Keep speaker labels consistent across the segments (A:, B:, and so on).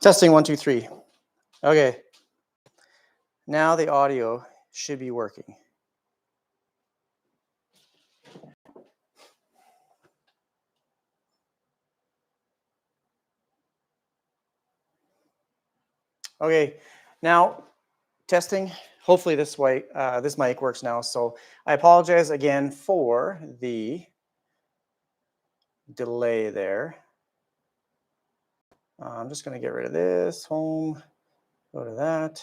A: Testing 1, 2, 3. Okay. Now the audio should be working. Okay. Now testing. Hopefully this mic works now. So I apologize again for the delay there. I'm just going to get rid of this. Home. Go to that.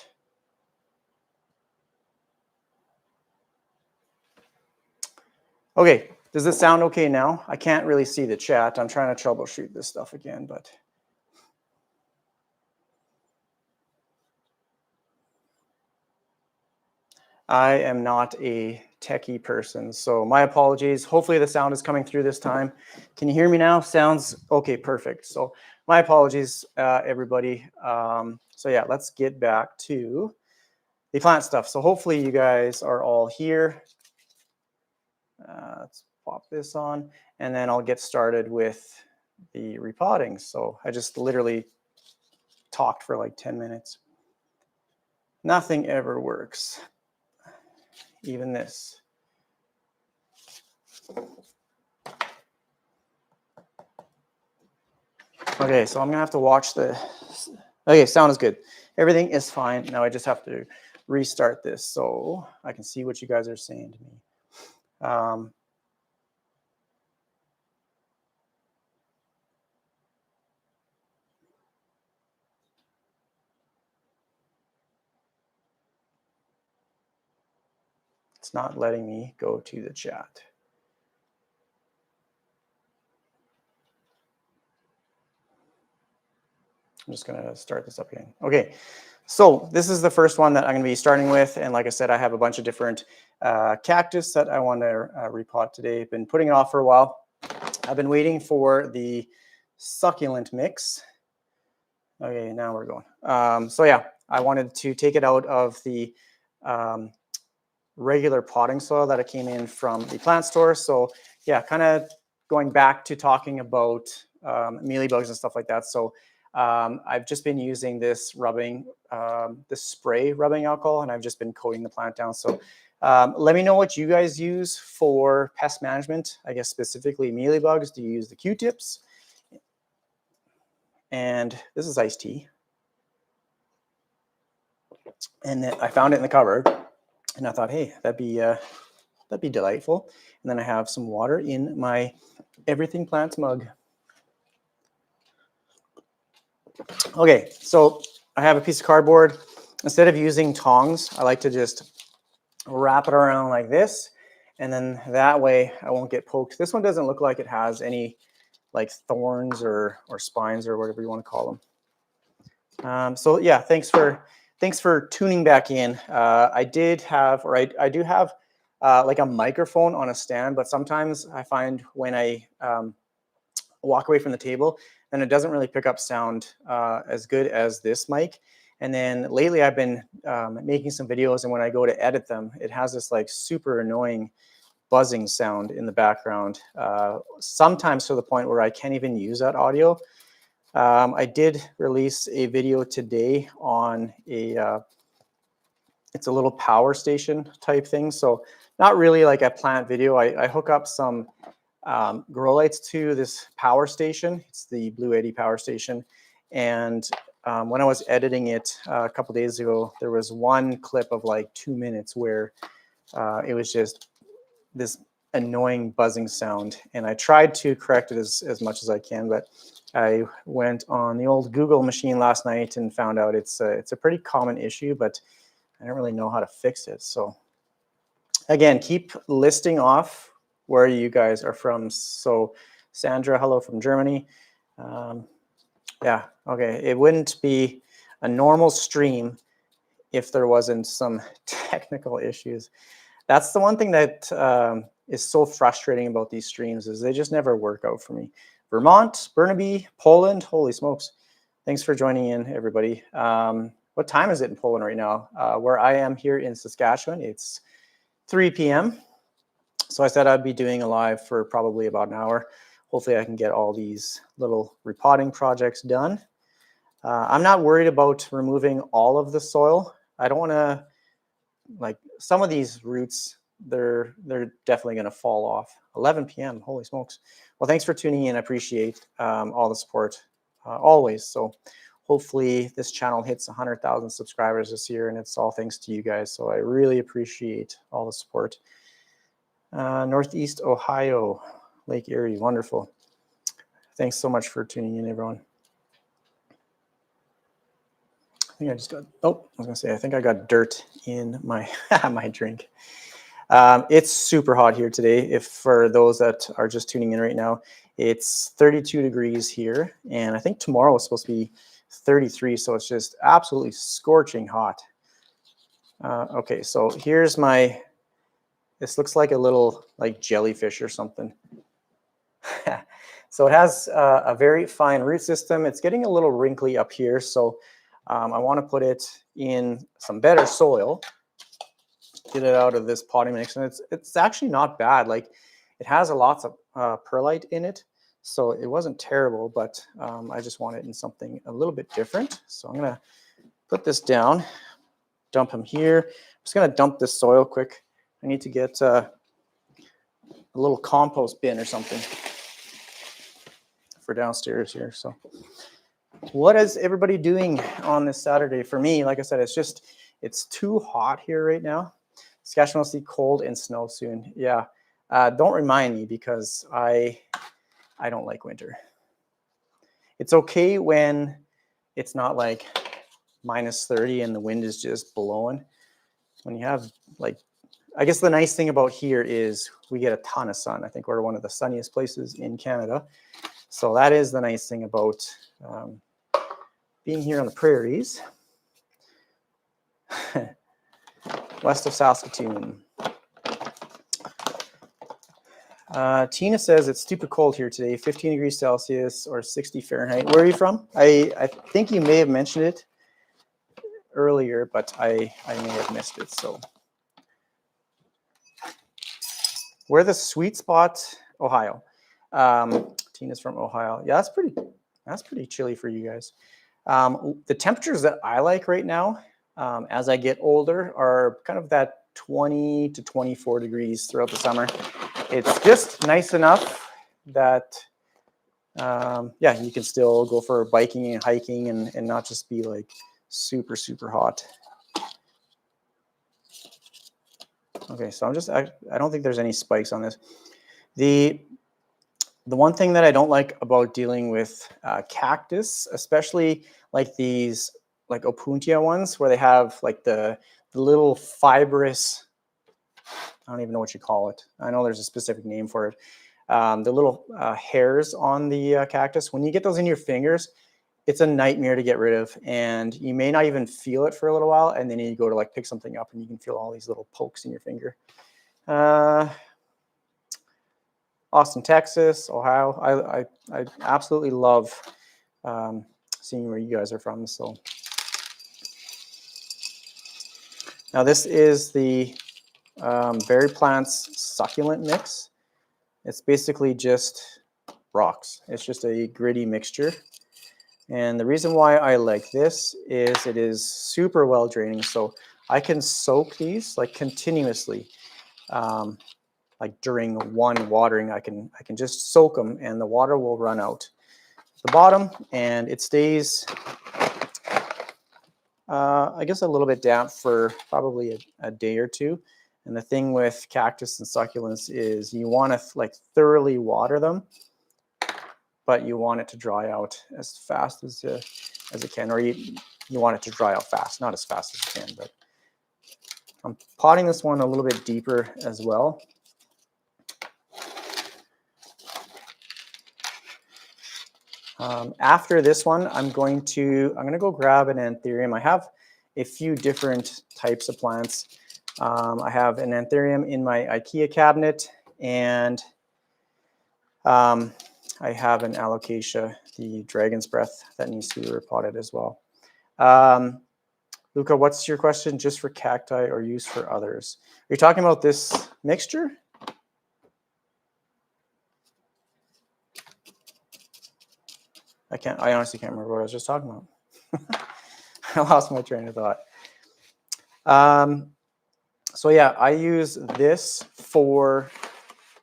A: Okay, does this sound okay now? I can't really see the chat. I'm trying to troubleshoot this stuff again, but I am not a techie person, so my apologies. Hopefully the sound is coming through this time. Can you hear me now? Sounds okay, perfect. So my apologies, everybody. So yeah, let's get back to the plant stuff. So hopefully you guys are all here. Let's pop this on, and then I'll get started with the repotting. So I just literally talked for like 10 minutes. Nothing ever works. Even this. Okay, so I'm gonna have to watch the, okay, sound is good. Everything is fine. Now I just have to restart this so I can see what you guys are saying to me. It's not letting me go to the chat. I'm just gonna start this up again. Okay, so this is the first one that I'm gonna be starting with. And like I said, I have a bunch of different cactus that I want to repot today. Been putting it off for a while. I've been waiting for the succulent mix. Okay, now we're going. So yeah, I wanted to take it out of the regular potting soil that it came in from the plant store. So yeah, kind of going back to talking about mealybugs and stuff like that. So I've just been using this rubbing, this spray rubbing alcohol, and I've just been coating the plant down. So let me know what you guys use for pest management. I guess specifically mealybugs. Do you use the Q-tips? And this is iced tea. And then I found it in the cupboard, and I thought, hey, that'd be delightful. And then I have some water in my Everything Plants mug. Okay, so I have a piece of cardboard. Instead of using tongs, I like to just wrap it around like this, and then that way I won't get poked. This one doesn't look like it has any like thorns or spines or whatever you want to call them. So yeah, thanks for tuning back in. I do have like a microphone on a stand, but sometimes I find when I walk away from the table, then it doesn't really pick up sound as good as this mic. And then lately I've been making some videos, and when I go to edit them, it has this like super annoying buzzing sound in the background, sometimes to the point where I can't even use that audio. I did release a video today on it's a little power station type thing. So not really like a plant video. I hook up some grow lights to this power station. It's the Blue Eddy power station. And when I was editing it a couple days ago, there was one clip of like 2 minutes where it was just this annoying buzzing sound. And I tried to correct it as much as I can, but I went on the old Google machine last night and found out it's a pretty common issue, but I don't really know how to fix it. So again, keep listing off where you guys are from. So Sandra, hello from Germany. Yeah, okay. It wouldn't be a normal stream if there wasn't some technical issues. That's the one thing that is so frustrating about these streams, is they just never work out for me. Vermont, Burnaby, Poland, holy smokes. Thanks for joining in, everybody. What time is it in Poland right now? Where I am here in Saskatchewan, it's 3 p.m. So I said I'd be doing a live for probably about an hour. Hopefully I can get all these little repotting projects done. I'm not worried about removing all of the soil. I don't want to, like, some of these roots, they're definitely going to fall off. 11 p.m. Holy smokes. Well, thanks for tuning in. I appreciate all the support always. So hopefully this channel hits 100,000 subscribers this year, and it's all thanks to you guys. So I really appreciate all the support. Northeast Ohio, Lake Erie, wonderful. Thanks so much for tuning in, everyone. I think I just got, oh, I was gonna say, I think I got dirt in my, my drink. It's super hot here today. If for those that are just tuning in right now, it's 32 degrees here. And I think tomorrow is supposed to be 33. So it's just absolutely scorching hot. Okay, so here's my, this looks like a little like jellyfish or something. So it has a very fine root system. It's getting a little wrinkly up here. So I want to put it in some better soil, get it out of this potting mix. And it's actually not bad. Like, it has lots of perlite in it. So it wasn't terrible, but I just want it in something a little bit different. So I'm going to put this down, dump them here. I'm just going to dump this soil quick. I need to get a little compost bin or something for downstairs here. So what is everybody doing on this Saturday? For me, like I said, it's too hot here right now. Saskatchewan will see cold and snow soon. Yeah, don't remind me, because I don't like winter. It's okay when it's not like -30 and the wind is just blowing. When you have, like, I guess the nice thing about here is we get a ton of sun. I think we're one of the sunniest places in Canada. So that is the nice thing about being here on the prairies. West of Saskatoon. Tina says it's stupid cold here today, 15 degrees Celsius or 60 Fahrenheit. Where are you from? I think you may have mentioned it earlier, but I may have missed it. So we're the sweet spot, Ohio. Tina's from Ohio. Yeah, that's pretty chilly for you guys. The temperatures that I like right now, as I get older, are kind of that 20 to 24 degrees throughout the summer. It's just nice enough that, yeah, you can still go for biking and hiking and not just be like super, super hot. Okay, so I don't think there's any spikes on this. The one thing that I don't like about dealing with cactus, especially like these like opuntia ones, where they have like the little fibrous, I don't even know what you call it. I know there's a specific name for it. The little hairs on the cactus, when you get those in your fingers, it's a nightmare to get rid of, and you may not even feel it for a little while, and then you go to like pick something up and you can feel all these little pokes in your finger. Austin, Texas, Ohio. I absolutely love seeing where you guys are from. So now this is the VeryPlants succulent mix. It's basically just rocks. It's just a gritty mixture. And the reason why I like this is it is super well draining. So I can soak these like continuously. Like during one watering, I can just soak them and the water will run out the bottom, and it stays, I guess, a little bit damp for probably a day or two. And the thing with cactus and succulents is you want to like thoroughly water them, but you want it to dry out as fast as it can, or you want it to dry out fast, not as fast as you can. But I'm potting this one a little bit deeper as well. After this one, I'm going to go grab an anthurium. I have a few different types of plants. I have an anthurium in my IKEA cabinet, and I have an alocasia, the dragon's breath, that needs to be repotted as well. Luca, what's your question? Just for cacti or use for others? Are you talking about this mixture? I honestly can't remember what I was just talking about. I lost my train of thought. So yeah, I use this for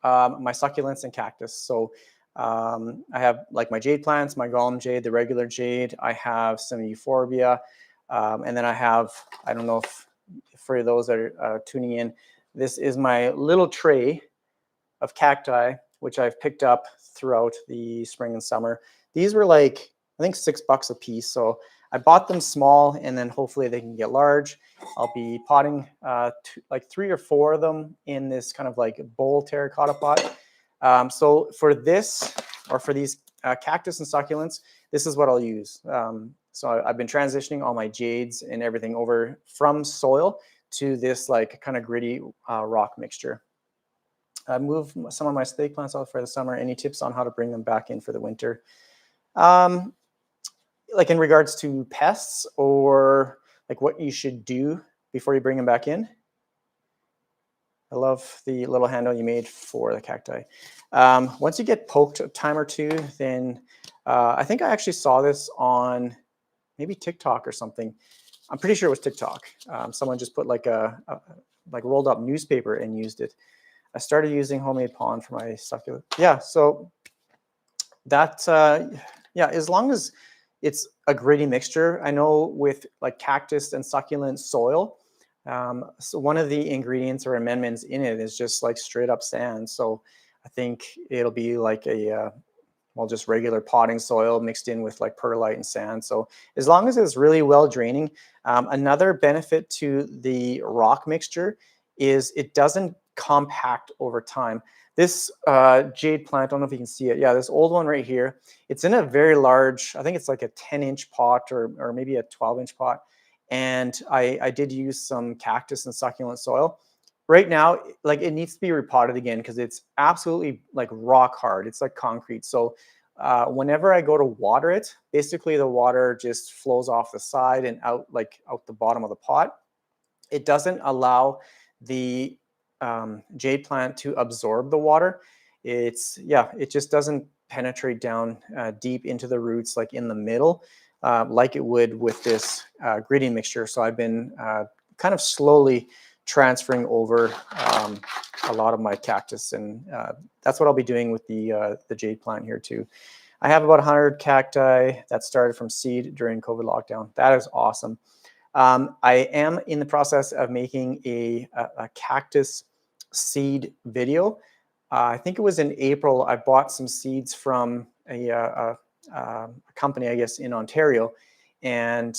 A: my succulents and cactus. So I have like my jade plants, my golem jade, the regular jade. I have some euphorbia. And then I have, I don't know if for those that are tuning in, this is my little tray of cacti, which I've picked up throughout the spring and summer. These were like, I think $6 a piece. So I bought them small, and then hopefully they can get large. I'll be potting like 3 or 4 of them in this kind of like bowl terracotta pot. So for this, or for these cactus and succulents, this is what I'll use. So I've been transitioning all my jades and everything over from soil to this like kind of gritty rock mixture. I moved some of my snake plants out for the summer. Any tips on how to bring them back in for the winter? Like in regards to pests, or like what you should do before you bring them back in? I love the little handle you made for the cacti. Once you get poked a time or two, then I think I actually saw this on maybe TikTok or something. I'm pretty sure it was TikTok. Someone just put like a like rolled up newspaper and used it. I started using homemade pollen for my succulent. Yeah, so that, yeah, as long as it's a gritty mixture. I know with like cactus and succulent soil, so one of the ingredients or amendments in it is just like straight up sand. So I think it'll be like a, well, just regular potting soil mixed in with like perlite and sand. So as long as it's really well draining. Another benefit to the rock mixture is it doesn't compact over time. This jade plant, I don't know if you can see it. Yeah, this old one right here, it's in a very large, I think it's like a 10-inch pot or maybe a 12-inch pot. And I did use some cactus and succulent soil. Right now, like it needs to be repotted again because it's absolutely like rock hard. It's like concrete. So whenever I go to water it, basically the water just flows off the side and out like out the bottom of the pot. It doesn't allow the jade plant to absorb the water. It just doesn't penetrate down deep into the roots like in the middle like it would with this gritty mixture. So I've been kind of slowly transferring over a lot of my cactus, and that's what I'll be doing with the jade plant here too. I have about 100 cacti that started from seed during COVID lockdown. That is awesome. I am in the process of making a cactus seed video. I think it was in April. I bought some seeds from a company, I guess, in Ontario, and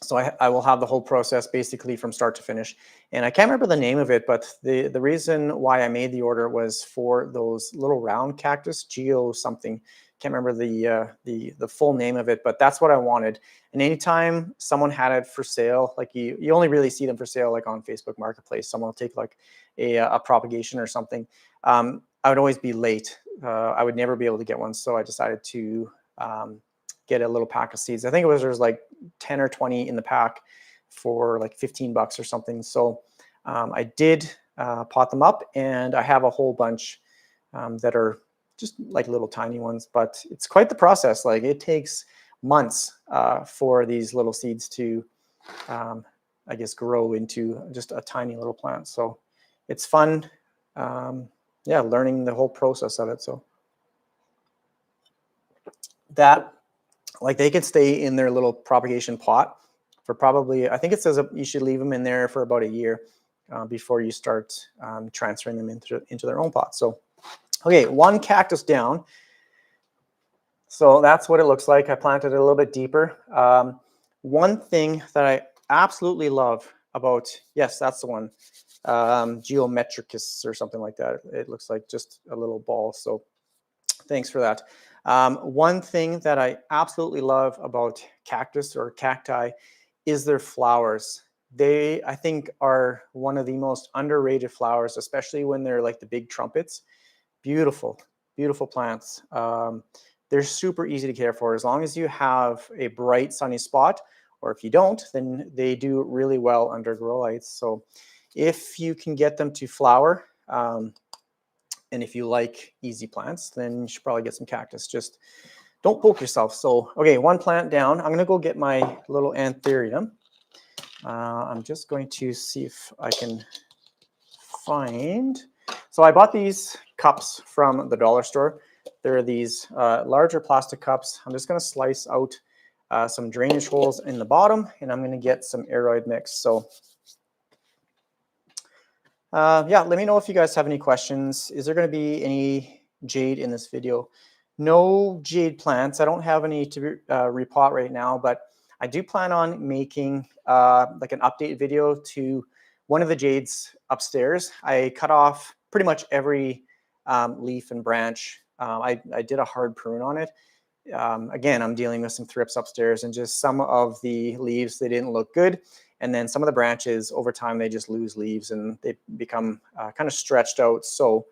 A: so I will have the whole process basically from start to finish. And I can't remember the name of it, but the reason why I made the order was for those little round cactus, Geo something. Can't remember the full name of it, but that's what I wanted. And anytime someone had it for sale, like you only really see them for sale like on Facebook Marketplace. Someone will take like a propagation or something. I would always be late. I would never be able to get one, so I decided to get a little pack of seeds. I think there's like 10 or 20 in the pack for like $15 or something. So I did pot them up, and I have a whole bunch that are just like little tiny ones, but it's quite the process. Like it takes months for these little seeds to, I guess, grow into just a tiny little plant. So it's fun, yeah, learning the whole process of it. So that, like, they could stay in their little propagation pot for probably, I think it says you should leave them in there for about a year before you start transferring them into their own pot. So, okay, one cactus down. So that's what it looks like. I planted it a little bit deeper. One thing that I absolutely love about, yes, that's the one, Geometricus or something like that. It looks like just a little ball. So thanks for that. One thing that I absolutely love about cactus or cacti is their flowers. They, I think, are one of the most underrated flowers, especially when they're like the big trumpets. Beautiful, beautiful plants. They're super easy to care for as long as you have a bright sunny spot, or if you don't, then they do really well under grow lights. So if you can get them to flower, and if you like easy plants, then you should probably get some cactus. Just don't poke yourself. So, okay, one plant down. I'm going to go get my little anthurium. I'm just going to see if I can find. So I bought these cups from the dollar store. They're these larger plastic cups. I'm just going to slice out some drainage holes in the bottom, and I'm going to get some aeroid mix. So yeah, let me know if you guys have any questions. Is there going to be any jade in this video? No jade plants. I don't have any to repot right now, but I do plan on making like an update video to one of the jades upstairs. I cut off pretty much every leaf and branch. I did a hard prune on it. Again, I'm dealing with some thrips upstairs, and just some of the leaves, they didn't look good. And then some of the branches, over time, they just lose leaves and they become kind of stretched out. So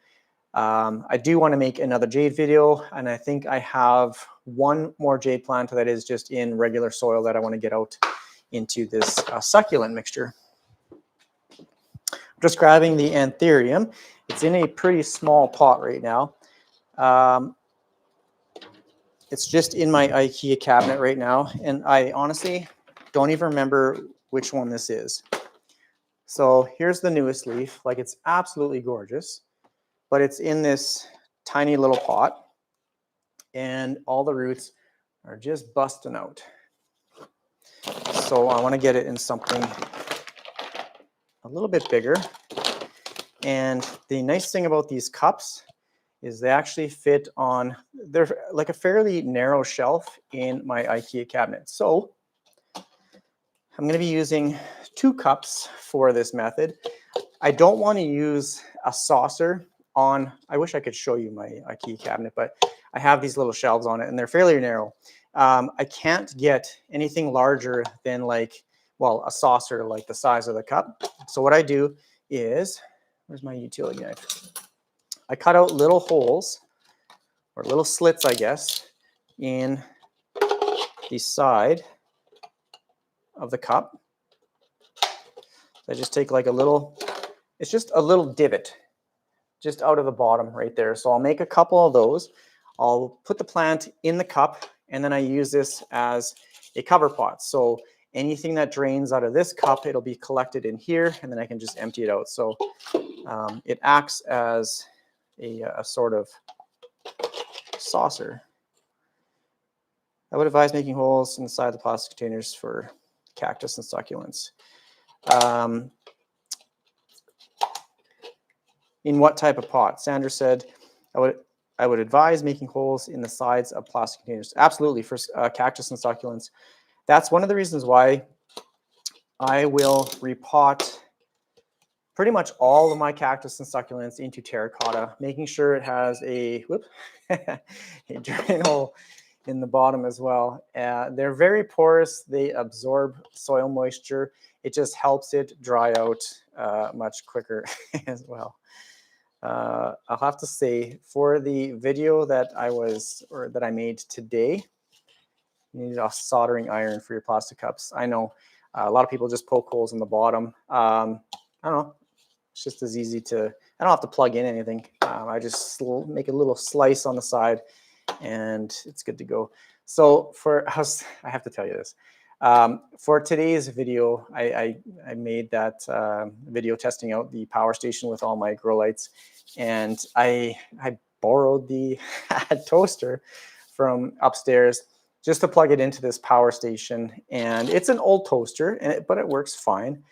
A: I do want to make another jade video, and I think I have one more jade plant that is just in regular soil that I want to get out into this succulent mixture. I'm just grabbing the anthurium. It's in a pretty small pot right now. It's just in my IKEA cabinet right now, and I honestly don't even remember which one this is. So here's the newest leaf. Like, it's absolutely gorgeous, but it's in this tiny little pot, and all the roots are just busting out. So I want to get it in something a little bit bigger. And the nice thing about these cups is they actually fit on, they're like a fairly narrow shelf in my IKEA cabinet. So I'm going to be using 2 cups for this method. I don't want to use a saucer on, I wish I could show you my IKEA cabinet, but I have these little shelves on it and they're fairly narrow. I can't get anything larger than like, well, a saucer like the size of the cup. So what I do is, where's my utility knife? I cut out little holes, or little slits, I guess, in the side of the cup. I just take like a little, it's just a little divot just out of the bottom right there. So I'll make a couple of those. I'll put the plant in the cup, and then I use this as a cover pot. So anything that drains out of this cup, it'll be collected in here, and then I can just empty it out. So it acts as a sort of saucer. I would advise making holes inside the plastic containers for cactus and succulents. In what type of pot? Sandra said, I would advise making holes in the sides of plastic containers. Absolutely, for cactus and succulents. That's one of the reasons why I will repot pretty much all of my cactus and succulents into terracotta, making sure it has a, a drain hole in the bottom as well. They're very porous. They absorb soil moisture. It just helps it dry out much quicker as well. I'll have to say, for the video that I made today, you need a soldering iron for your plastic cups. I know a lot of people just poke holes in the bottom. I don't know. It's just as easy to, I don't have to plug in anything. I just make a little slice on the side and it's good to go. So I have to tell you this. For today's video, I made that video testing out the power station with all my grow lights, and I borrowed the toaster from upstairs just to plug it into this power station. And it's an old toaster, but it works fine.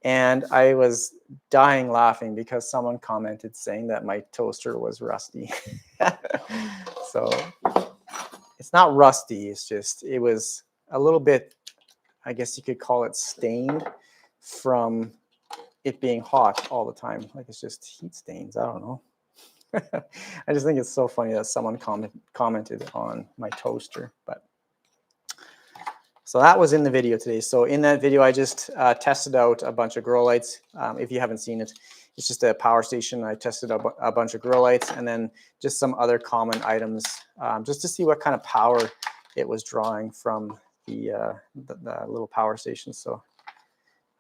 A: And I was dying laughing because someone commented saying that my toaster was rusty. So it's not rusty, it's just, it was a little bit, I guess you could call it, stained from it being hot all the time. Like, it's just heat stains, I don't know. I just think it's so funny that someone commented on my toaster. But so that was in the video today. So in that video, I just tested out a bunch of grow lights. If you haven't seen it, it's just a power station. I tested out a bunch of grow lights and then just some other common items just to see what kind of power it was drawing from the little power station. So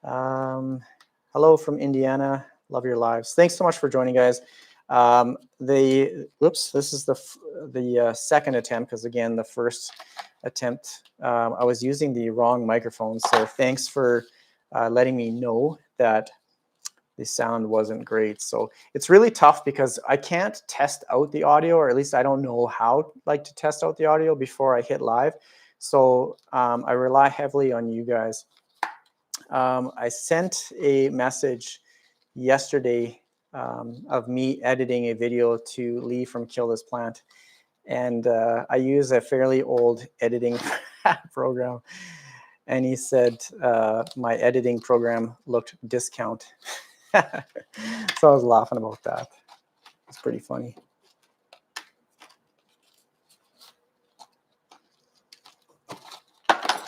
A: hello from Indiana. Love your lives. Thanks so much for joining, guys. Whoops, this is the second attempt, because again, the first attempt, I was using the wrong microphone. So thanks for letting me know that the sound wasn't great. So it's really tough because I can't test out the audio, or at least I don't know how to test out the audio before I hit live. So I rely heavily on you guys. I sent a message yesterday of me editing a video to Lee from Kill This Plant. And I use a fairly old editing program. And he said my editing program looked discount. So I was laughing about that. It's pretty funny.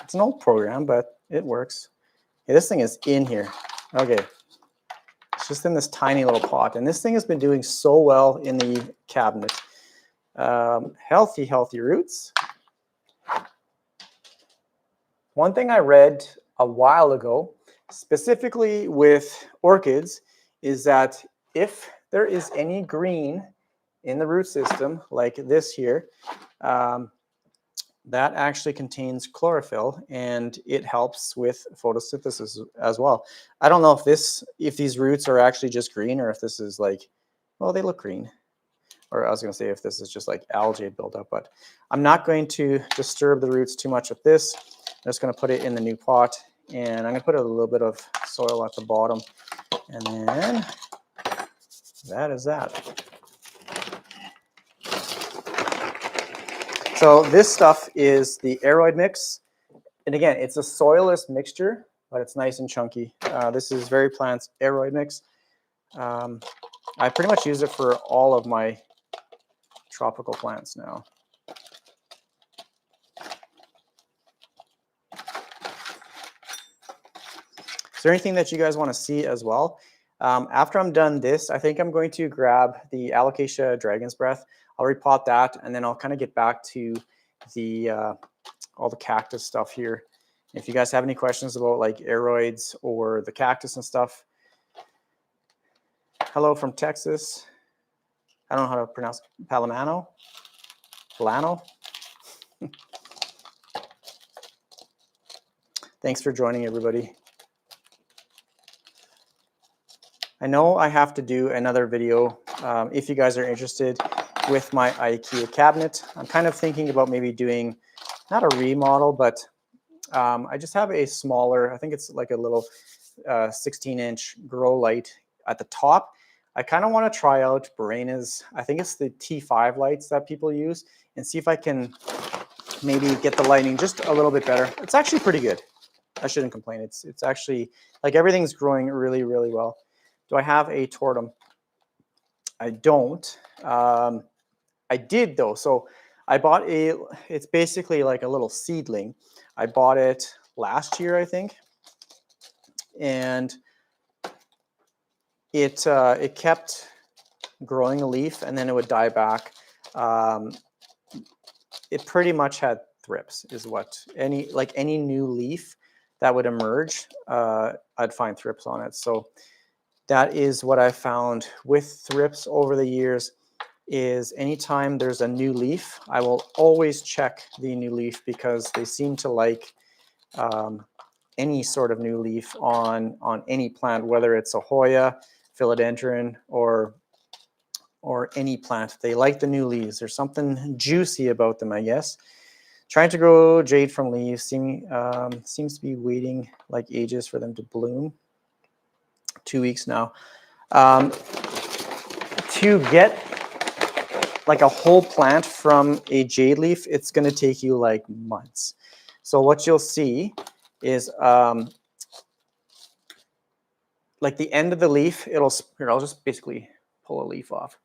A: It's an old program, but it works. Okay, this thing is in here. Okay. It's just in this tiny little pot. And this thing has been doing so well in the cabinet. Healthy roots. One thing I read a while ago, specifically with orchids, is that if there is any green in the root system, like this here, that actually contains chlorophyll, and it helps with photosynthesis as well. I don't know if these roots are actually just green, or if this is like, well, they look green. Or I was going to say if this is just like algae buildup, but I'm not going to disturb the roots too much with this. I'm just going to put it in the new pot, and I'm going to put a little bit of soil at the bottom, and then that is that. So this stuff is the aroid mix, and again, it's a soilless mixture, but it's nice and chunky. This is VeryPlants aroid mix. I pretty much use it for all of my tropical plants now. Is there anything that you guys want to see as well? After I'm done this, I think I'm going to grab the Alocasia Dragon's Breath. I'll repot that, and then I'll kind of get back to the all the cactus stuff here. If you guys have any questions about like aroids or the cactus and stuff. Hello from Texas. I don't know how to pronounce Palomano. Polano. Thanks for joining, everybody. I know I have to do another video if you guys are interested with my IKEA cabinet. I'm kind of thinking about maybe doing, not a remodel, but I just have a smaller, I think it's like a little 16-inch grow light at the top. I kind of want to try out Burena's, I think it's the T5 lights that people use, and see if I can maybe get the lighting just a little bit better. It's actually pretty good. I shouldn't complain. It's actually, like, everything's growing really, really well. Do I have a tortum? I don't. I did though. So I bought it's basically like a little seedling. I bought it last year, I think. And it kept growing a leaf, and then it would die back. It pretty much had thrips, is what any new leaf that would emerge, I'd find thrips on it. So that is what I found with thrips over the years, is anytime there's a new leaf, I will always check the new leaf, because they seem to like any sort of new leaf on any plant, whether it's a Hoya, philodendron, or any plant. They like the new leaves. There's something juicy about them, I guess. Trying to grow jade from leaves seems to be waiting like ages for them to bloom. 2 weeks now. To get like a whole plant from a jade leaf, it's going to take you like months. So what you'll see is like the end of the leaf, here, I'll just basically pull a leaf off.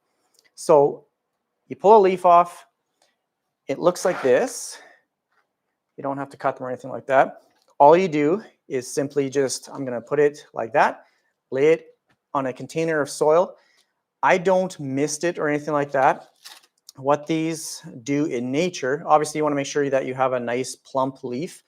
A: So you pull a leaf off, it looks like this. You don't have to cut them or anything like that. All you do is simply just, I'm going to put it like that, lay it on a container of soil. I don't mist it or anything like that. What these do in nature, obviously you want to make sure that you have a nice plump leaf.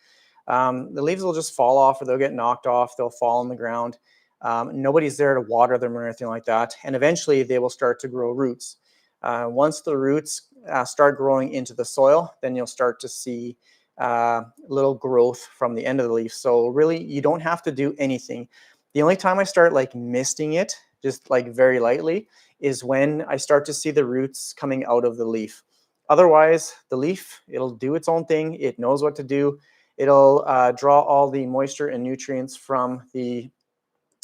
A: The leaves will just fall off, or they'll get knocked off, they'll fall on the ground. Nobody's there to water them or anything like that. And eventually they will start to grow roots. Once the roots start growing into the soil, then you'll start to see little growth from the end of the leaf. So really, you don't have to do anything. The only time I start like misting it, just like very lightly, is when I start to see the roots coming out of the leaf. Otherwise, the leaf, it'll do its own thing. It knows what to do. It'll draw all the moisture and nutrients from the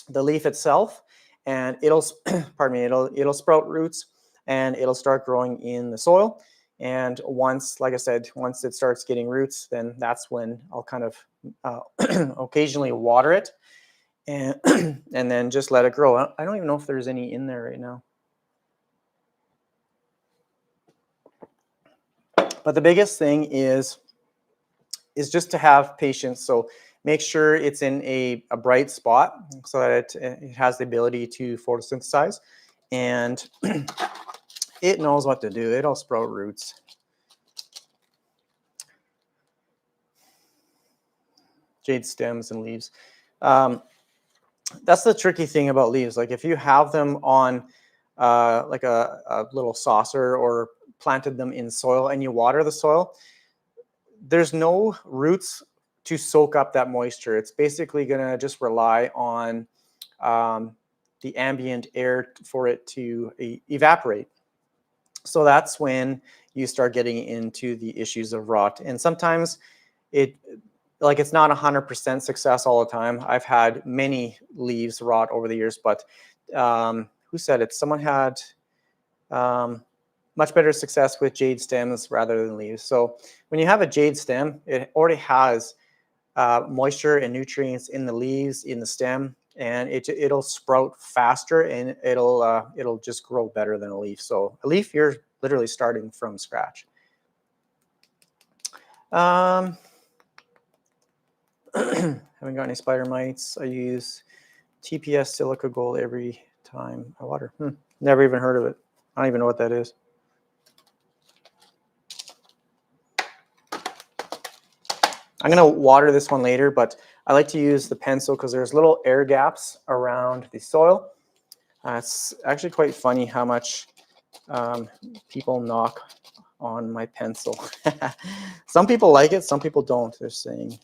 A: leaf itself, and it'll pardon me, it'll sprout roots, and it'll start growing in the soil. And once, like I said, once it starts getting roots, then that's when I'll kind of occasionally water it, and and then just let it grow. I don't even know if there's any in there right now. But the biggest thing is just to have patience. So make sure it's in a bright spot so that it has the ability to photosynthesize, and it knows what to do. It'll sprout roots. Jade stems and leaves. That's the tricky thing about leaves. Like if you have them on like a little saucer or planted them in soil and you water the soil, there's no roots to soak up that moisture. It's basically going to just rely on the ambient air for it to evaporate. So that's when you start getting into the issues of rot. And sometimes it's not 100% success all the time. I've had many leaves rot over the years, but who said it? Someone had much better success with jade stems rather than leaves. So when you have a jade stem, it already has moisture and nutrients in the leaves, in the stem, and it'll sprout faster, and it'll just grow better than a leaf. So a leaf, you're literally starting from scratch. Haven't got any spider mites. I use TPS silica gold every time I water. Never even heard of it. I don't even know what that is. I'm going to water this one later, but I like to use the pencil because there's little air gaps around the soil. It's actually quite funny how much people knock on my pencil. Some people like it, some people don't. They're saying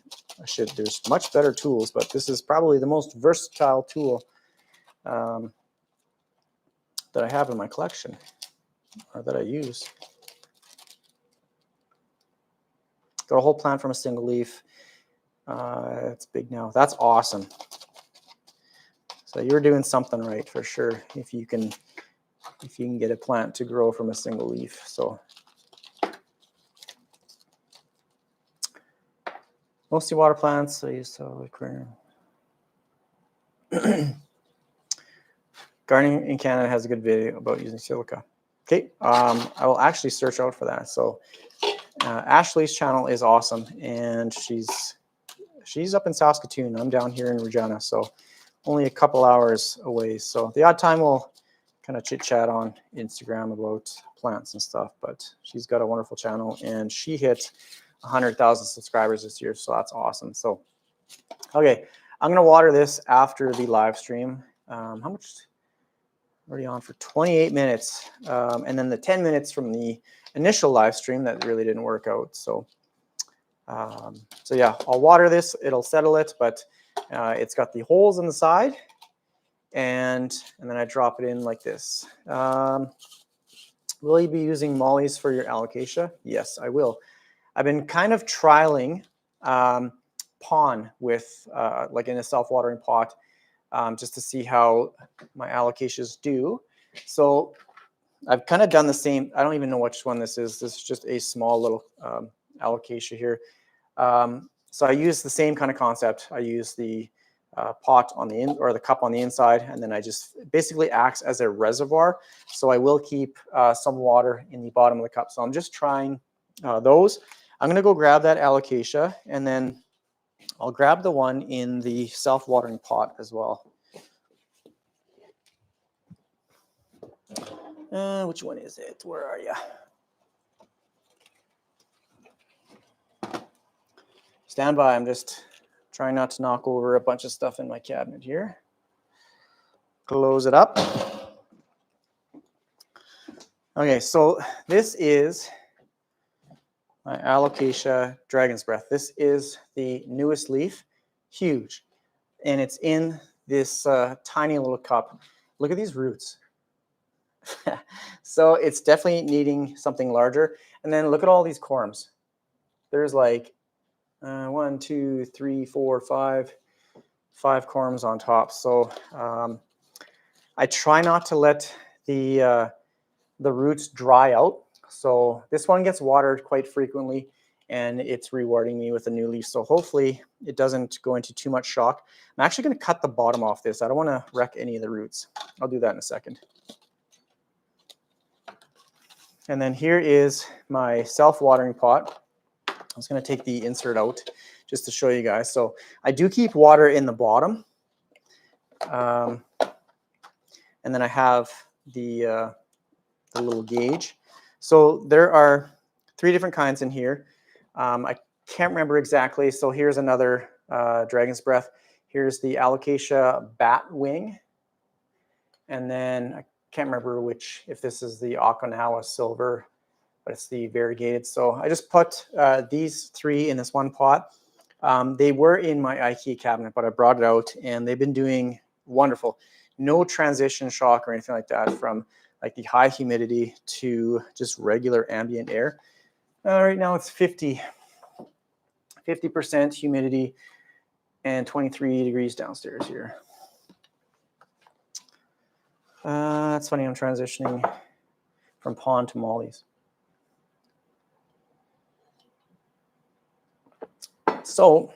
A: there's much better tools, but this is probably the most versatile tool that I have in my collection, or that I use. Got a whole plant from a single leaf. It's big now. That's awesome. So you're doing something right for sure if you can get a plant to grow from a single leaf. So mostly water plants. I use solid aquarium. Gardening in Canada has a good video about using silica. Okay, I will actually search out for that. So Ashley's channel is awesome, and she's up in Saskatoon. I'm down here in Regina, so only a couple hours away. So the odd time we'll kind of chit chat on Instagram about plants and stuff, but she's got a wonderful channel, and she hit 100,000 subscribers this year, so that's awesome. So okay, I'm gonna water this after the live stream. How much? Already on for 28 minutes, and then the 10 minutes from the initial live stream that really didn't work out. So so yeah, I'll water this, it'll settle it, but it's got the holes in the side, and then I drop it in like this. Will you be using mollies for your alocasia? Yes, I will. I've been kind of trialing pon with like in a self-watering pot, just to see how my alocasias do. So I've kind of done the same. I don't even know which one this is. This is just a small little alocasia here. So I use the same kind of concept. I use the pot on the or the cup on the inside, and then I just basically acts as a reservoir. So I will keep some water in the bottom of the cup. So I'm just trying those. I'm gonna go grab that alocasia, and then I'll grab the one in the self-watering pot as well. Which one is it? Where are you? Stand by. I'm just trying not to knock over a bunch of stuff in my cabinet here. close it up. Okay, so this is my Alocasia Dragon's Breath. This is the newest leaf, huge. And it's in this tiny little cup. Look at these roots. So it's definitely needing something larger. And then look at all these corms. There's like 1, 2, 3, 4, 5 corms on top. So I try not to let the roots dry out. So this one gets watered quite frequently, and it's rewarding me with a new leaf. So hopefully it doesn't go into too much shock. I'm actually going to cut the bottom off this. I don't want to wreck any of the roots. I'll do that in a second. And then here is my self-watering pot. I was going to take the insert out just to show you guys. So I do keep water in the bottom. And then I have the little gauge. So there are 3 different kinds in here. I can't remember exactly. So here's another Dragon's Breath. Here's the Alocasia Bat Wing. And then I can't remember which, if this is the Okinawa Silver, but it's the variegated. So I just put these 3 in this one pot. They were in my IKEA cabinet, but I brought it out and they've been doing wonderful. No transition shock or anything like that from like the high humidity to just regular ambient air. Right now it's 50% humidity and 23 degrees downstairs here. That's funny, I'm transitioning from pond to mollies. So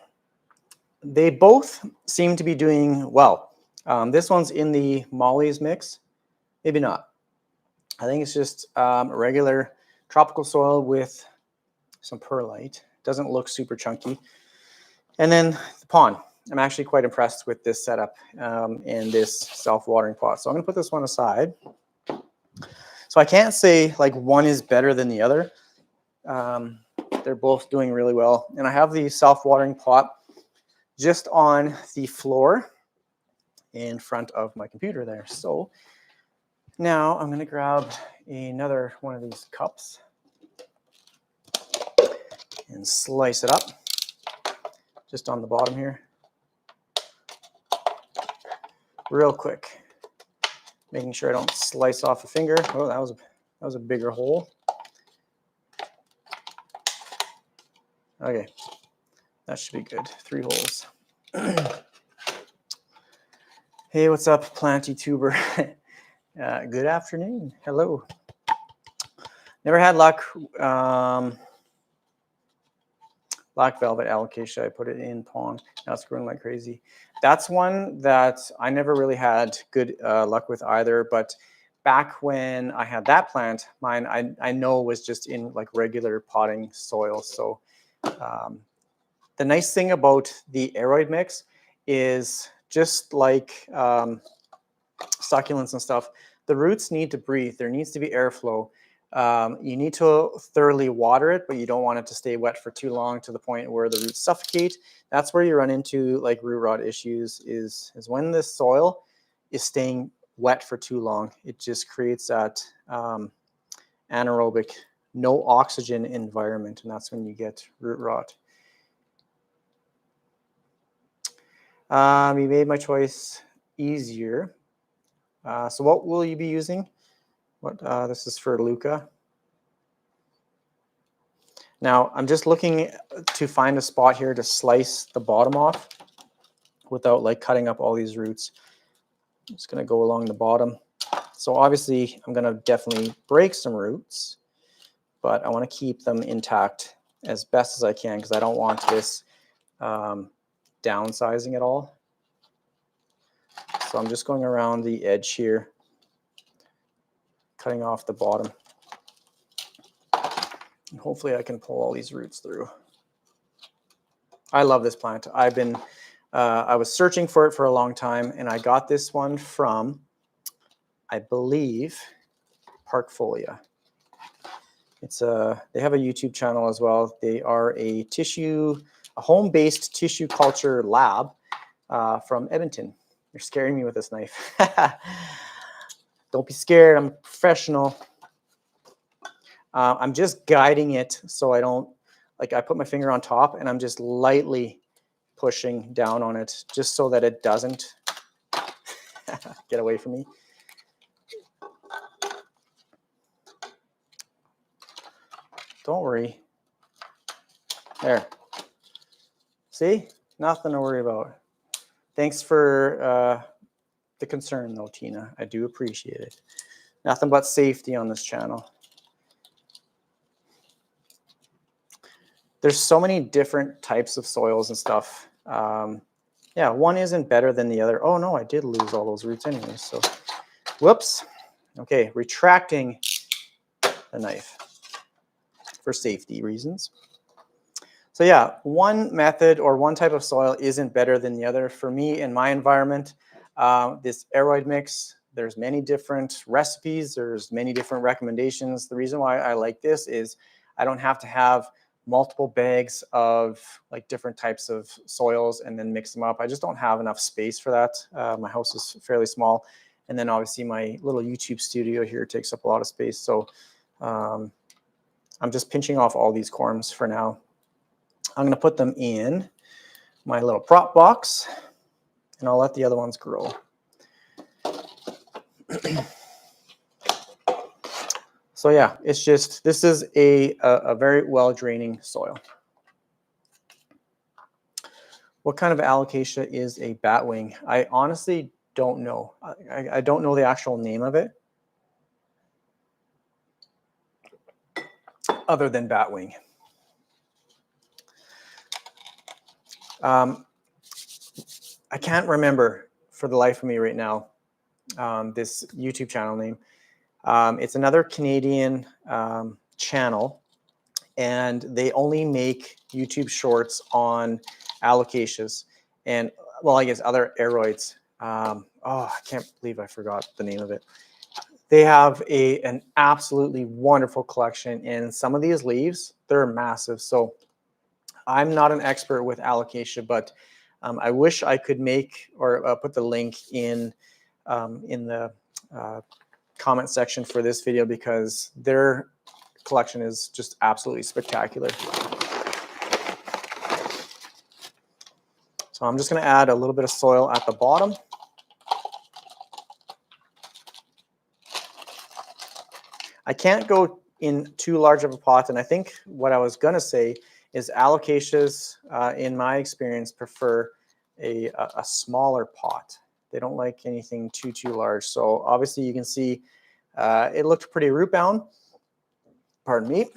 A: they both seem to be doing well. This one's in the mollies mix, maybe not. I think it's just regular tropical soil with some perlite. Doesn't look super chunky. And then the pond. I'm actually quite impressed with this setup and this self-watering pot. So I'm going to put this one aside. So I can't say like one is better than the other. They're both doing really well. And I have the self-watering pot just on the floor in front of my computer there. So now I'm going to grab another one of these cups and slice it up just on the bottom here. Real quick, making sure I don't slice off a finger. Oh, that was a bigger hole. Okay, that should be good. 3 holes. Hey, what's up, plant YouTuber? Good afternoon. Hello. Never had luck. Black velvet alocasia. I put it in pond. Now it's growing like crazy. That's one that I never really had good luck with either. But back when I had that plant, mine I know was just in like regular potting soil. So the nice thing about the aeroid mix is just like succulents and stuff, the roots need to breathe. There needs to be airflow. You need to thoroughly water it, but you don't want it to stay wet for too long to the point where the roots suffocate. That's where you run into like root rot issues is when the soil is staying wet for too long. It just creates that anaerobic, no oxygen environment, and that's when you get root rot. You made my choice easier. So what will you be using? This is for Luca. Now, I'm just looking to find a spot here to slice the bottom off without like cutting up all these roots. I'm just going to go along the bottom. So obviously, I'm going to definitely break some roots, but I want to keep them intact as best as I can because I don't want this downsizing at all. So I'm just going around the edge here, cutting off the bottom. And hopefully I can pull all these roots through. I love this plant. I was searching for it for a long time, and I got this one from, I believe, Parkfolia. They have a YouTube channel as well. They are a home-based tissue culture lab from Edmonton. You're scaring me with this knife. Don't be scared. I'm a professional. I'm just guiding it so I don't, like, I put my finger on top and I'm just lightly pushing down on it just so that it doesn't get away from me. Don't worry. There. See? Nothing to worry about. Thanks for the concern, though, Tina. I do appreciate it. Nothing but safety on this channel. There's so many different types of soils and stuff. Yeah, one isn't better than the other. Oh, no, I did lose all those roots anyway. So, whoops. Okay, retracting the knife for safety reasons. So yeah, one method or one type of soil isn't better than the other. For me, in my environment, this aeroid mix, there's many different recipes, there's many different recommendations. The reason why I like this is I don't have to have multiple bags of like different types of soils and then mix them up. I just don't have enough space for that. My house is fairly small. And then obviously my little YouTube studio here takes up a lot of space. So I'm just pinching off all these corms for now. I'm going to put them in my little prop box, and I'll let the other ones grow. So yeah, it's just, this is a very well-draining soil. What kind of alocasia is a batwing? I honestly don't know. I don't know the actual name of it, other than batwing. I can't remember for the life of me right now this YouTube channel name. It's another Canadian channel, and they only make YouTube shorts on alocasias and, well, I guess other aeroids. Oh, I can't believe I forgot the name of it. They have an absolutely wonderful collection, and some of these leaves, they're massive. So I'm not an expert with alocasia, but I wish I could make or put the link in the comment section for this video, because their collection is just absolutely spectacular. So I'm just going to add a little bit of soil at the bottom. I can't go in too large of a pot, and I think what I was going to say is alocasias, in my experience, prefer a smaller pot. They don't like anything too large. So obviously you can see it looked pretty root bound, pardon me,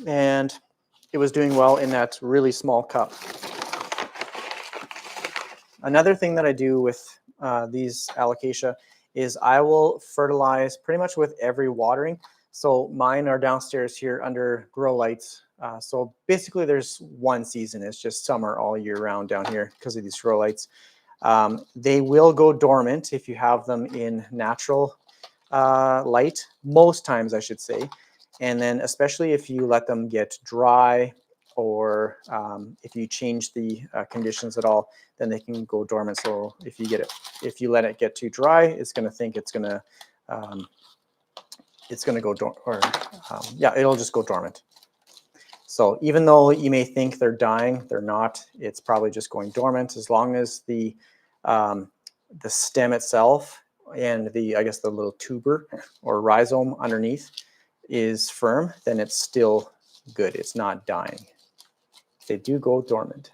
A: and it was doing well in that really small cup. Another thing that I do with these alocasia is I will fertilize pretty much with every watering. So mine are downstairs here under grow lights. So basically there's one season. It's just summer all year round down here because of these grow lights. They will go dormant if you have them in natural light, most times I should say. And then especially if you let them get dry, or if you change the conditions at all, then they can go dormant. So if you let it get too dry, it's going to think it's going to go yeah, it'll just go dormant. So even though you may think they're dying, they're not. It's probably just going dormant. As long as the stem itself and I guess the little tuber or rhizome underneath is firm, then it's still good. It's not dying. They do go dormant,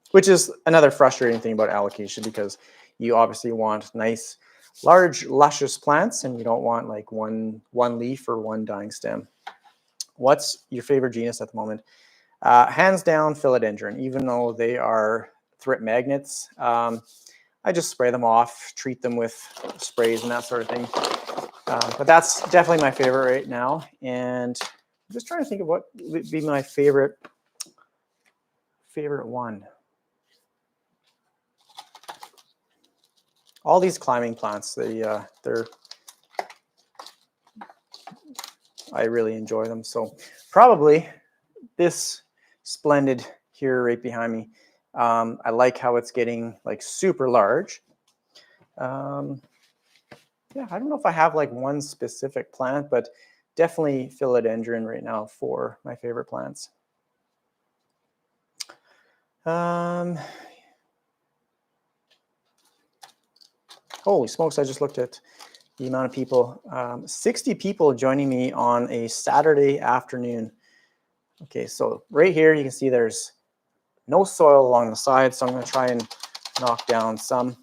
A: which is another frustrating thing about alocasia, because you obviously want nice, large, luscious plants, and you don't want like one leaf or one dying stem. What's your favorite genus at the moment? Hands down, philodendron. Even though they are thrips magnets, I just spray them off, treat them with sprays and that sort of thing. But that's definitely my favorite right now. And I'm just trying to think of what would be my favorite one. All these climbing plants, I really enjoy them. So probably this splendid here right behind me. I like how it's getting like super large. Yeah, I don't know if I have like one specific plant, but definitely philodendron right now for my favorite plants. Holy smokes, I just looked at the amount of people. 60 people joining me on a Saturday afternoon. Okay, so right here you can see there's no soil along the side, so I'm going to try and knock down some.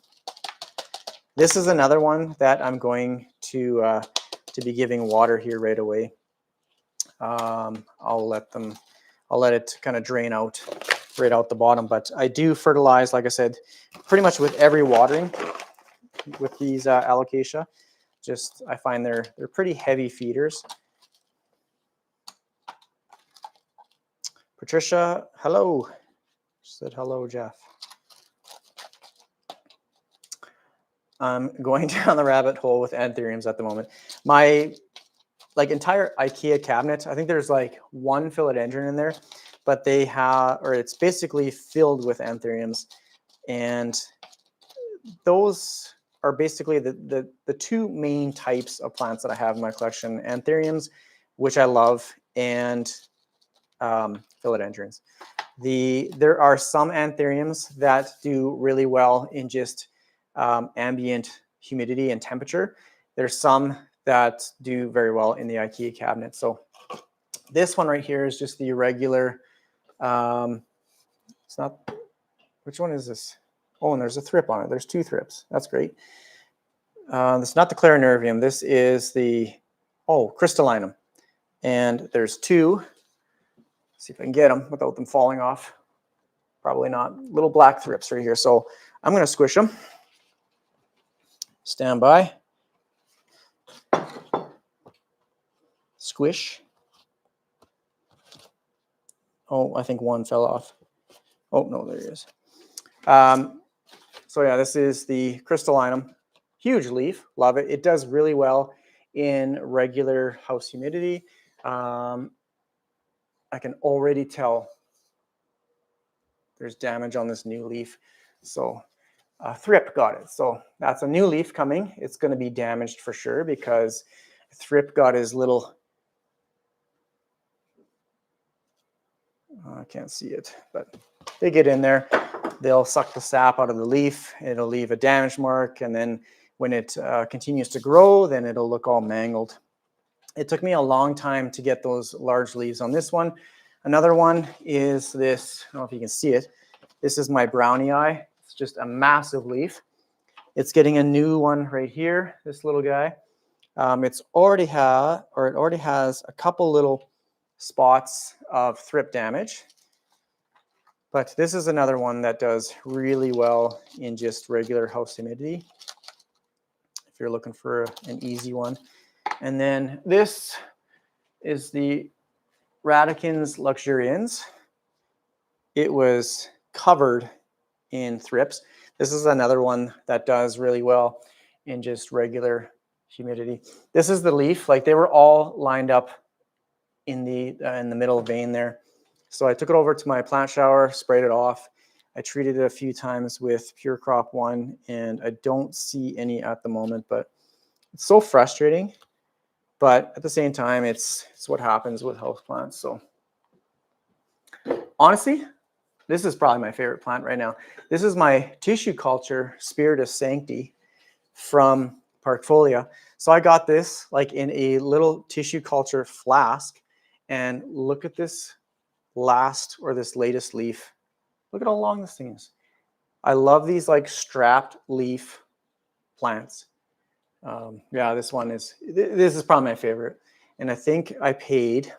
A: This is another one that I'm going to be giving water here right away. I'll let it kind of drain out right out the bottom, but I do fertilize, like I said, pretty much with every watering with these alocasia. Just I find they're pretty heavy feeders. Patricia, hello. She said hello, Jeff. I'm going down the rabbit hole with anthuriums at the moment. My entire IKEA cabinet, I think there's like one philodendron in there, but they have, or it's basically filled with anthuriums, and those are basically the two main types of plants that I have in my collection: anthuriums, which I love, and philodendrons. There are some anthuriums that do really well in just ambient humidity and temperature. There's some that do very well in the IKEA cabinet. So this one right here is just the regular. It's not. Which one is this? Oh, and there's a thrip on it. There's two thrips. That's great. This is not the clarinervium. This is the crystallinum, and there's two. See if I can get them without them falling off. Probably not. Little black thrips right here. So I'm going to squish them. Stand by. Squish. Oh, I think one fell off. Oh, no, there he is. So yeah, this is the crystallinum. Huge leaf. Love it. It does really well in regular house humidity. I can already tell there's damage on this new leaf. So thrip got it. So that's a new leaf coming. It's going to be damaged for sure because thrip got his little, I can't see it, but they get in there. They'll suck the sap out of the leaf. It'll leave a damage mark. And then when it continues to grow, then it'll look all mangled. It took me a long time to get those large leaves on this one. Another one is this, I don't know if you can see it. This is my brownie eye. It's just a massive leaf. It's getting a new one right here, this little guy. It already has a couple little spots of thrip damage. But this is another one that does really well in just regular house humidity, if you're looking for an easy one. And then this is the Radicans luxurians. It was covered in thrips. This is another one that does really well in just regular humidity. This is the leaf. Like, they were all lined up in the middle vein there. So I took it over to my plant shower, sprayed it off. I treated it a few times with Pure Crop 1, and I don't see any at the moment, but it's so frustrating. But at the same time, it's what happens with houseplants. So honestly, this is probably my favorite plant right now. This is my tissue culture Spiritus Sancti from Parkfolia. So I got this like in a little tissue culture flask, and look at this this latest leaf. Look at how long this thing is. I love these like strapped leaf plants. Yeah, this is probably my favorite. And I think I paid,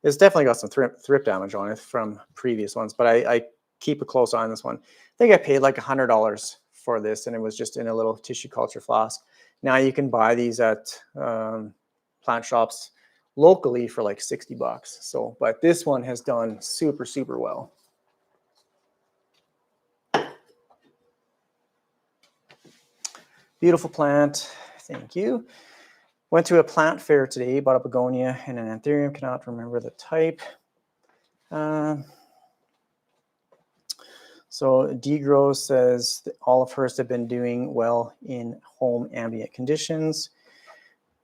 A: it's definitely got some thrip damage on it from previous ones, but I keep a close eye on this one. I think I paid like $100 for this, and it was just in a little tissue culture flask. Now you can buy these at plant shops locally for like $60. So, but this one has done super, super well. Beautiful plant. Thank you. Went to a plant fair today, bought a begonia and an anthurium. Cannot remember the type. So Degrow says that all of hers have been doing well in home ambient conditions.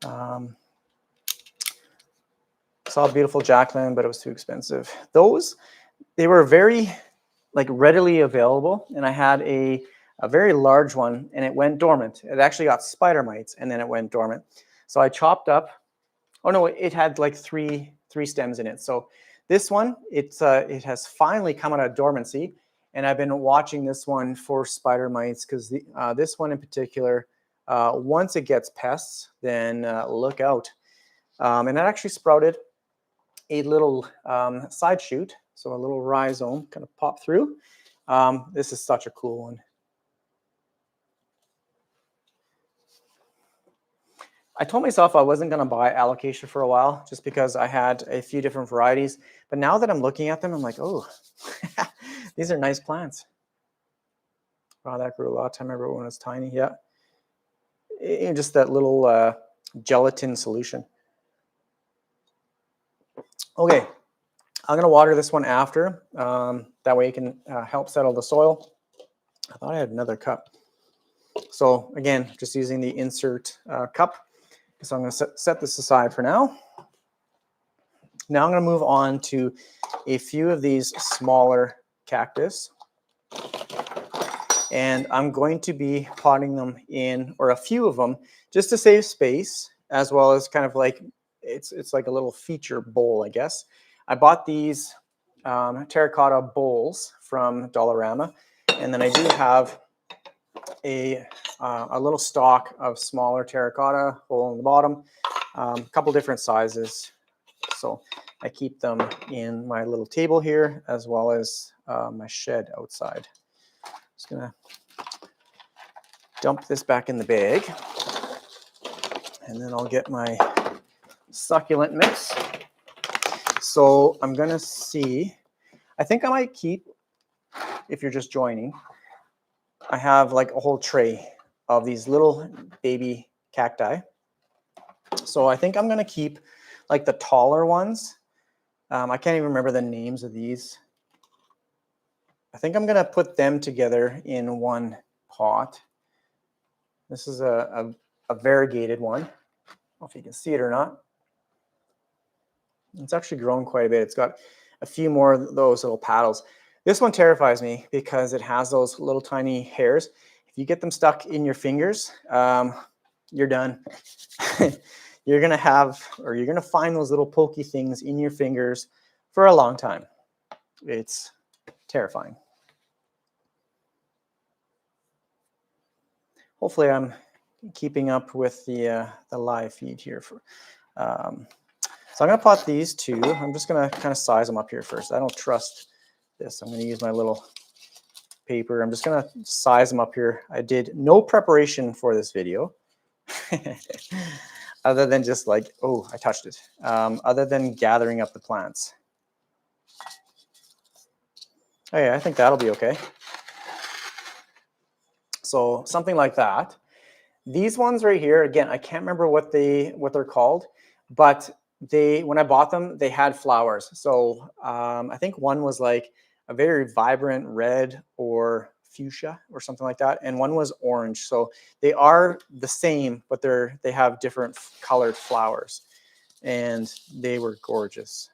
A: Saw a beautiful Jacqueline, but it was too expensive. Those, they were very like readily available, and I had a very large one, and it went dormant. It actually got spider mites, and then it went dormant. So I chopped up. Oh no, it had like three stems in it. So this one, it has finally come out of dormancy, and I've been watching this one for spider mites because this one in particular, once it gets pests, then look out. And it actually sprouted a little side shoot, so a little rhizome kind of popped through. This is such a cool one. I told myself I wasn't going to buy alocasia for a while just because I had a few different varieties. But now that I'm looking at them, I'm like, oh, these are nice plants. Wow, that grew a lot. I remember when it was tiny. Yeah. Just that little gelatin solution. Okay. I'm going to water this one after. That way it can help settle the soil. I thought I had another cup. So again, just using the insert cup. So I'm going to set this aside for now. Now I'm going to move on to a few of these smaller cactus. And I'm going to be potting them in, or a few of them, just to save space, as well as kind of like, it's like a little feature bowl, I guess. I bought these terracotta bowls from Dollarama. And then I do have a little stock of smaller terracotta hole in the bottom, a couple different sizes. So I keep them in my little table here, as well as my shed outside. Just gonna dump this back in the bag, and then I'll get my succulent mix. So I'm gonna see, I think I might keep, if you're just joining, I have like a whole tray of these little baby cacti. So I think I'm gonna keep like the taller ones. I can't even remember the names of these. I think I'm gonna put them together in one pot. This is a variegated one. I don't know if you can see it or not. It's actually grown quite a bit. It's got a few more of those little paddles. This one terrifies me because it has those little tiny hairs. If you get them stuck in your fingers, you're done. You're gonna have, or you're gonna find those little pokey things in your fingers for a long time. It's terrifying. Hopefully I'm keeping up with the live feed here. So I'm gonna pot these two. I'm just gonna kind of size them up here first. I don't trust this. I'm gonna use my little paper. I'm just gonna size them up here. I did no preparation for this video. Other than just like, oh, I touched it. Other than gathering up the plants. Oh yeah, I think that'll be okay. So something like that. These ones right here, again, I can't remember what they're called, but when I bought them, they had flowers. So I think one was like a very vibrant red or fuchsia or something like that, and one was orange. So they are the same, but they have different colored flowers, and they were gorgeous.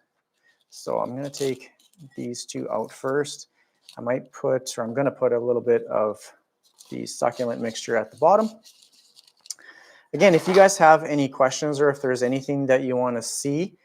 A: So I'm going to take these two out first. I'm going to put a little bit of the succulent mixture at the bottom. Again, if you guys have any questions or if there's anything that you want to see,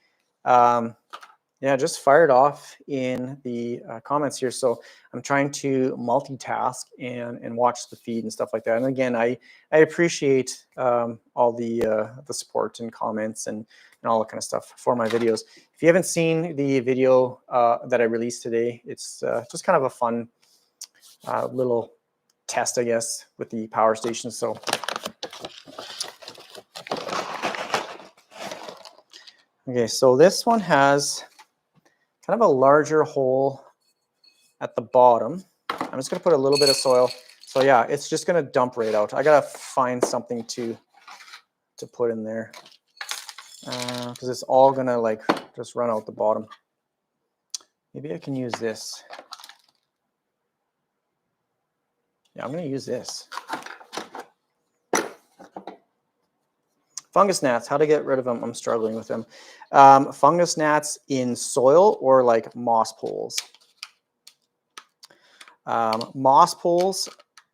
A: yeah, just fire it off in the comments here. So I'm trying to multitask and watch the feed and stuff like that. And again, I appreciate all the support and comments and all that kind of stuff for my videos. If you haven't seen the video that I released today, it's just kind of a fun little test, I guess, with the power station. So okay, so this one has kind of a larger hole at the bottom. I'm just gonna put a little bit of soil. So yeah, it's just gonna dump right out. I gotta find something to put in there because it's all gonna like just run out the bottom. Maybe I can use this. Yeah, I'm going to use this. Fungus gnats, how to get rid of them? I'm struggling with them. Fungus gnats in soil or like moss poles. Moss poles,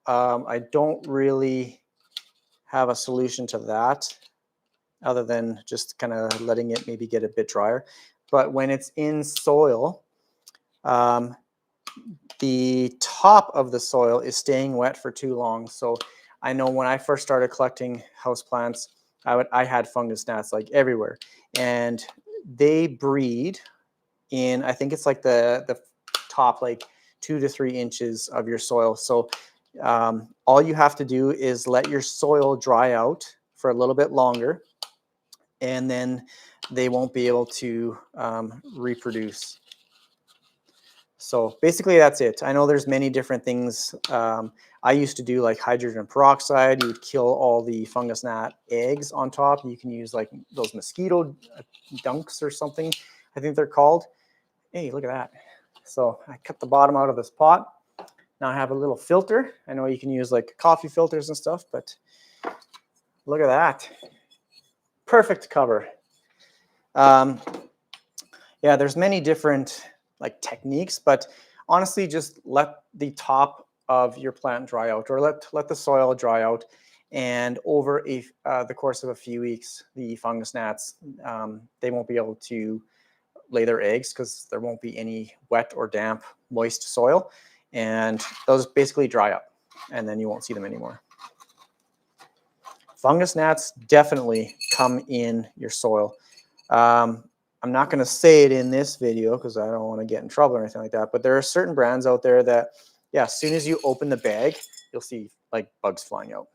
A: I don't really have a solution to that other than just kind of letting it maybe get a bit drier. But when it's in soil, the top of the soil is staying wet for too long. So I know when I first started collecting houseplants, I had fungus gnats like everywhere, and they breed in, I think it's like the top like 2 to 3 inches of your soil. So all you have to do is let your soil dry out for a little bit longer, and then they won't be able to reproduce. So basically that's it. I know there's many different things. I used to do like hydrogen peroxide. You would kill all the fungus gnat eggs on top. You can use like those mosquito dunks or something, I think they're called. Hey, look at that. So I cut the bottom out of this pot. Now I have a little filter. I know you can use like coffee filters and stuff, but look at that. Perfect cover. Yeah, there's many different like techniques, but honestly, just let the top of your plant dry out, or let the soil dry out, and over the course of a few weeks, the fungus gnats, they won't be able to lay their eggs because there won't be any wet or damp, moist soil, and those basically dry up, and then you won't see them anymore. Fungus gnats definitely come in your soil. I'm not going to say it in this video because I don't want to get in trouble or anything like that, but there are certain brands out there that, yeah, as soon as you open the bag, you'll see like bugs flying out.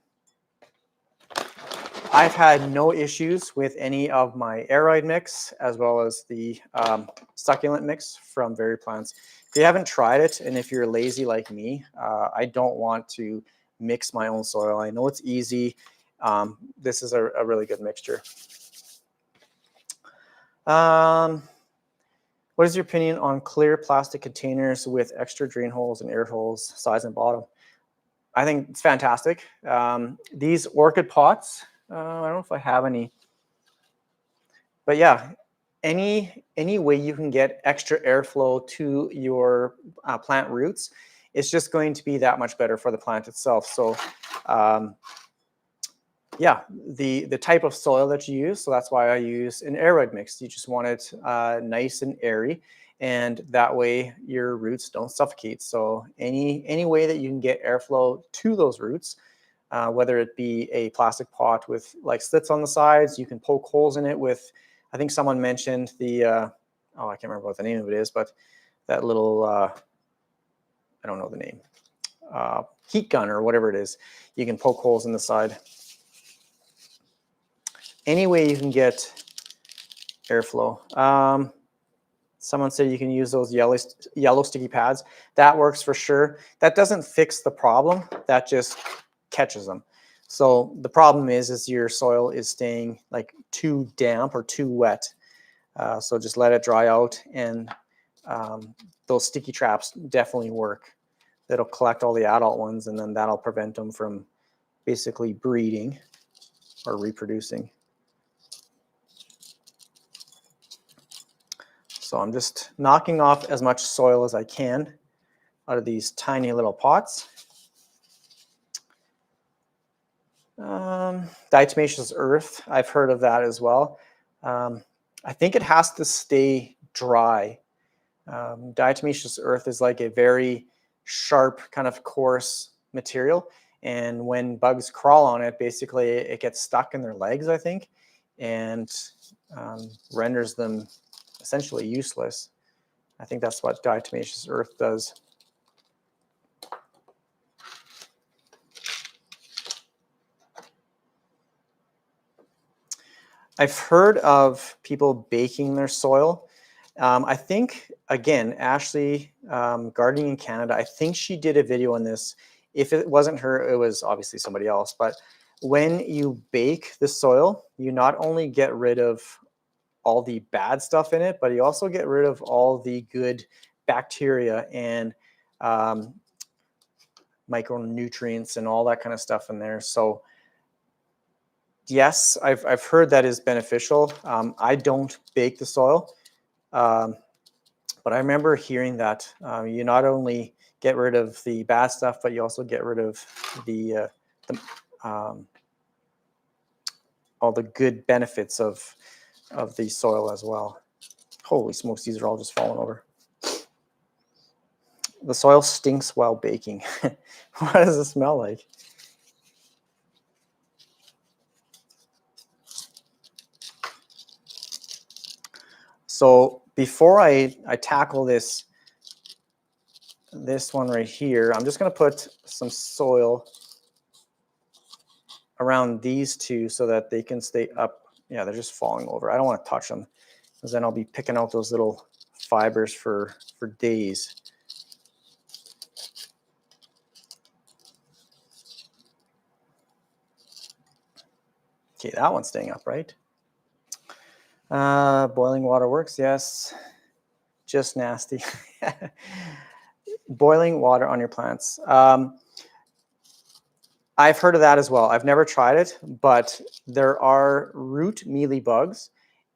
A: I've had no issues with any of my aeroid mix as well as the succulent mix from VeryPlants. If you haven't tried it, and if you're lazy like me, I don't want to mix my own soil. I know it's easy. This is a really good mixture. What is your opinion on clear plastic containers with extra drain holes and air holes, size and bottom? I think it's fantastic. These orchid pots, I don't know if I have any, but yeah, any way you can get extra airflow to your plant roots, it's just going to be that much better for the plant itself. So yeah, the type of soil that you use, so that's why I use an aeroid mix. You just want it nice and airy, and that way your roots don't suffocate. So any way that you can get airflow to those roots, whether it be a plastic pot with like slits on the sides, you can poke holes in it with, I think someone mentioned the, oh, I can't remember what the name of it is, but that little, I don't know the name, heat gun or whatever it is. You can poke holes in the side. Any way you can get airflow. Someone said you can use those yellow sticky pads. That works for sure. That doesn't fix the problem. That just catches them. So the problem is your soil is staying like too damp or too wet. So just let it dry out, and those sticky traps definitely work. That'll collect all the adult ones, and then that'll prevent them from basically breeding or reproducing. So I'm just knocking off as much soil as I can out of these tiny little pots. Diatomaceous earth, I've heard of that as well. I think it has to stay dry. Diatomaceous earth is like a very sharp, kind of coarse material. And when bugs crawl on it, basically it gets stuck in their legs, I think, and renders them essentially useless. I think that's what diatomaceous earth does. I've heard of people baking their soil. I think, again, Ashley, Gardening in Canada, I think she did a video on this. If it wasn't her, it was obviously somebody else. But when you bake the soil, you not only get rid of all the bad stuff in it, but you also get rid of all the good bacteria and micronutrients and all that kind of stuff in there. So yes, I've heard that is beneficial. I don't bake the soil, but I remember hearing that you not only get rid of the bad stuff, but you also get rid of all the good benefits of the soil as well. Holy smokes, these are all just falling over. The soil stinks while baking. What does it smell like? So before I tackle this one right here, I'm just going to put some soil around these two so that they can stay up. Yeah, they're just falling over. I don't want to touch them because then I'll be picking out those little fibers for days. Okay, that one's staying up, right? Boiling water works, yes. Just nasty. Boiling water on your plants. I've heard of that as well. I've never tried it, but there are root mealybugs,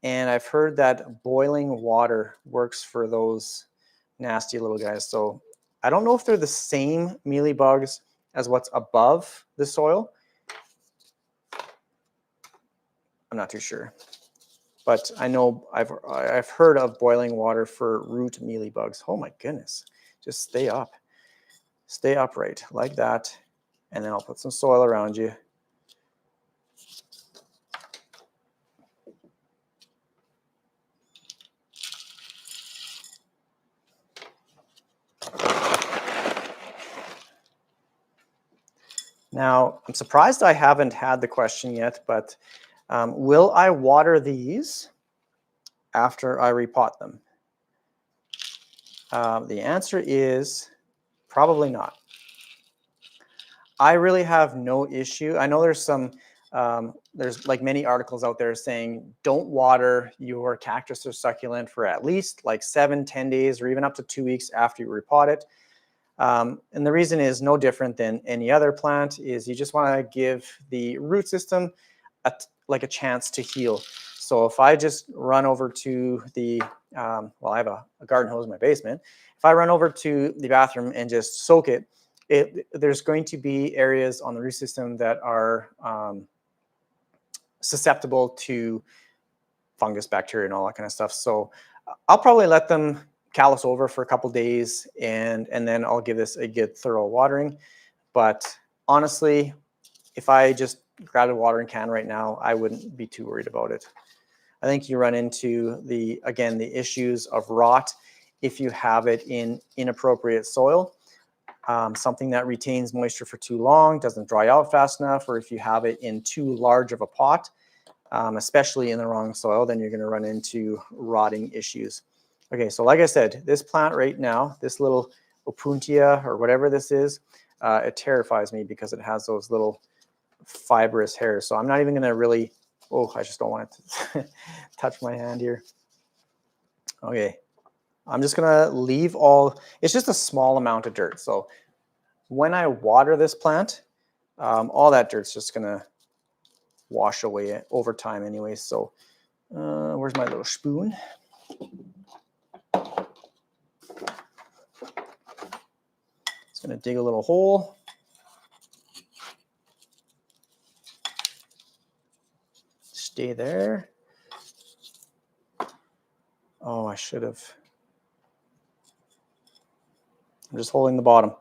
A: and I've heard that boiling water works for those nasty little guys. So I don't know if they're the same mealybugs as what's above the soil. I'm not too sure. But I know I've heard of boiling water for root mealybugs. Oh my goodness. Just stay up. Stay upright like that. And then I'll put some soil around you. Now, I'm surprised I haven't had the question yet, but will I water these after I repot them? The answer is probably not. I really have no issue. I know there's there's like many articles out there saying don't water your cactus or succulent for at least like 7-10 days or even up to 2 weeks after you repot it. And the reason is no different than any other plant, is you just want to give the root system like a chance to heal. So if I just run over to the, well, I have a garden hose in my basement. If I run over to the bathroom and just soak it, there's going to be areas on the root system that are susceptible to fungus, bacteria, and all that kind of stuff. So I'll probably let them callus over for a couple days, and then I'll give this a good thorough watering. But honestly, if I just grabbed a watering can right now, I wouldn't be too worried about it. I think you run into the issues of rot if you have it in inappropriate soil. Something that retains moisture for too long, doesn't dry out fast enough, or if you have it in too large of a pot, especially in the wrong soil, then you're going to run into rotting issues. Okay, so like I said, this plant right now, this little opuntia or whatever this is, it terrifies me because it has those little fibrous hairs. So I'm not even going to really, oh, I just don't want it to touch my hand here. Okay, I'm just going to leave it's just a small amount of dirt. So when I water this plant, all that dirt's just going to wash away over time anyway. So where's my little spoon? Just going to dig a little hole. Stay there. Oh, I should have. I'm just holding the bottom.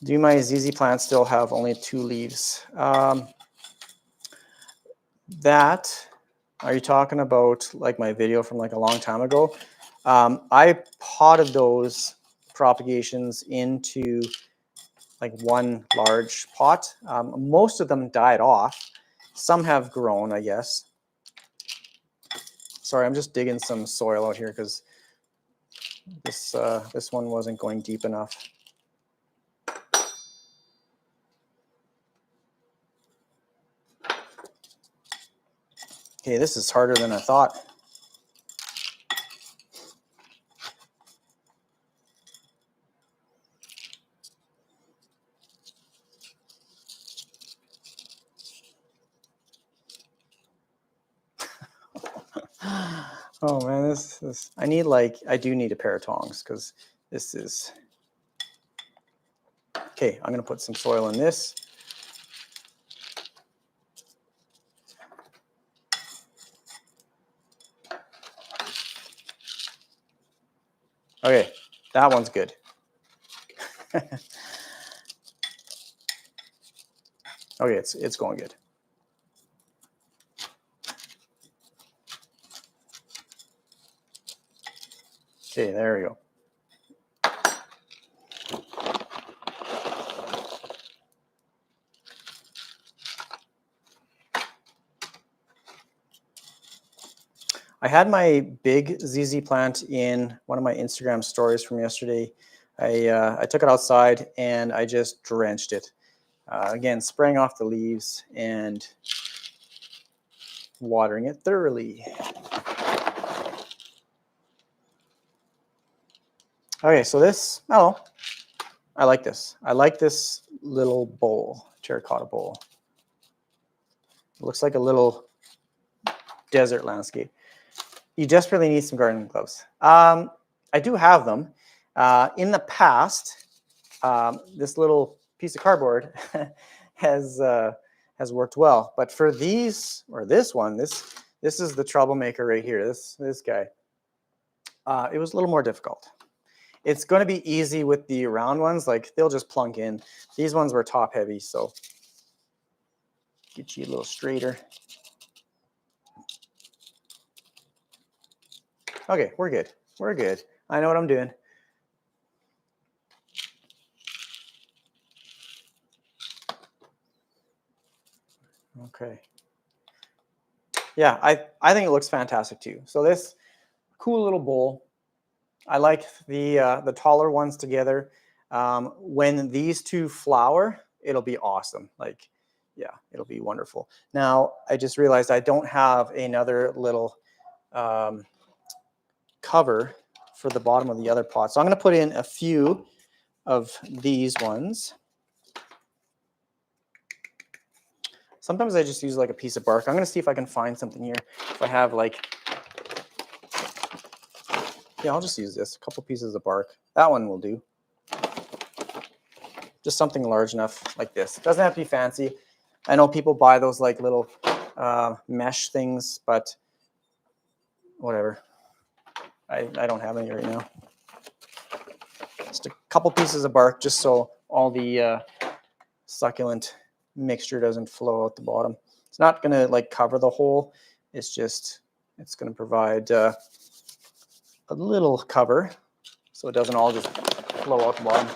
A: Do my ZZ plants still have only 2 leaves? Are you talking about like my video from like a long time ago? I potted those propagations into like one large pot. Most of them died off. Some have grown, I guess. Sorry, I'm just digging some soil out here because this one wasn't going deep enough. Okay, this is harder than I thought. Oh man, this I do need a pair of tongs because this is okay. I'm gonna put some soil in this. Okay, that one's good. Okay, it's going good. Okay, there we go. I had my big ZZ plant in one of my Instagram stories from yesterday. I took it outside and I just drenched it. Again, spraying off the leaves and watering it thoroughly. Okay, so this, oh, I like this. I like this little bowl, terracotta bowl. It looks like a little desert landscape. You desperately need some gardening gloves. I do have them. In the past, this little piece of cardboard has worked well, but for these, or this one, this is the troublemaker right here. This guy. It was a little more difficult. It's going to be easy with the round ones, like they'll just plunk in. These ones were top heavy, so get you a little straighter. Okay, we're good. We're good. I know what I'm doing. Okay. Yeah, I think it looks fantastic too. So this cool little bowl. I like the taller ones together. When these two flower, it'll be awesome. Like, yeah, it'll be wonderful. Now, I just realized I don't have another little cover for the bottom of the other pot. So I'm going to put in a few of these ones. Sometimes I just use like a piece of bark. I'm going to see if I can find something here. If I have like, yeah, I'll just use this. A couple pieces of bark. That one will do. Just something large enough like this. It doesn't have to be fancy. I know people buy those like little mesh things, but whatever. I don't have any right now. Just a couple pieces of bark just so all the succulent mixture doesn't flow out the bottom. It's not going to like cover the hole. It's going to provide a little cover so it doesn't all just flow out the bottom.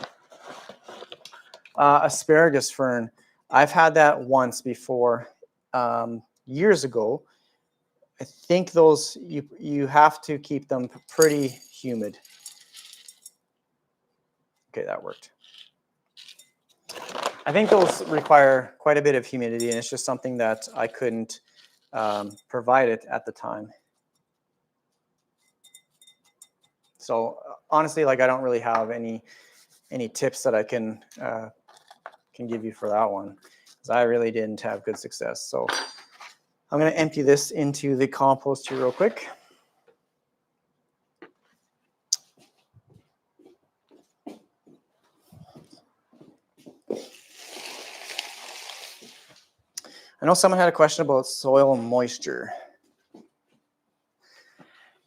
A: Asparagus fern. I've had that once before, years ago. I think those, you have to keep them pretty humid. Okay, that worked. I think those require quite a bit of humidity, and it's just something that I couldn't provide it at the time. So honestly, like I don't really have any tips that I can give you for that one, because I really didn't have good success. So I'm going to empty this into the compost here real quick. I know someone had a question about soil moisture.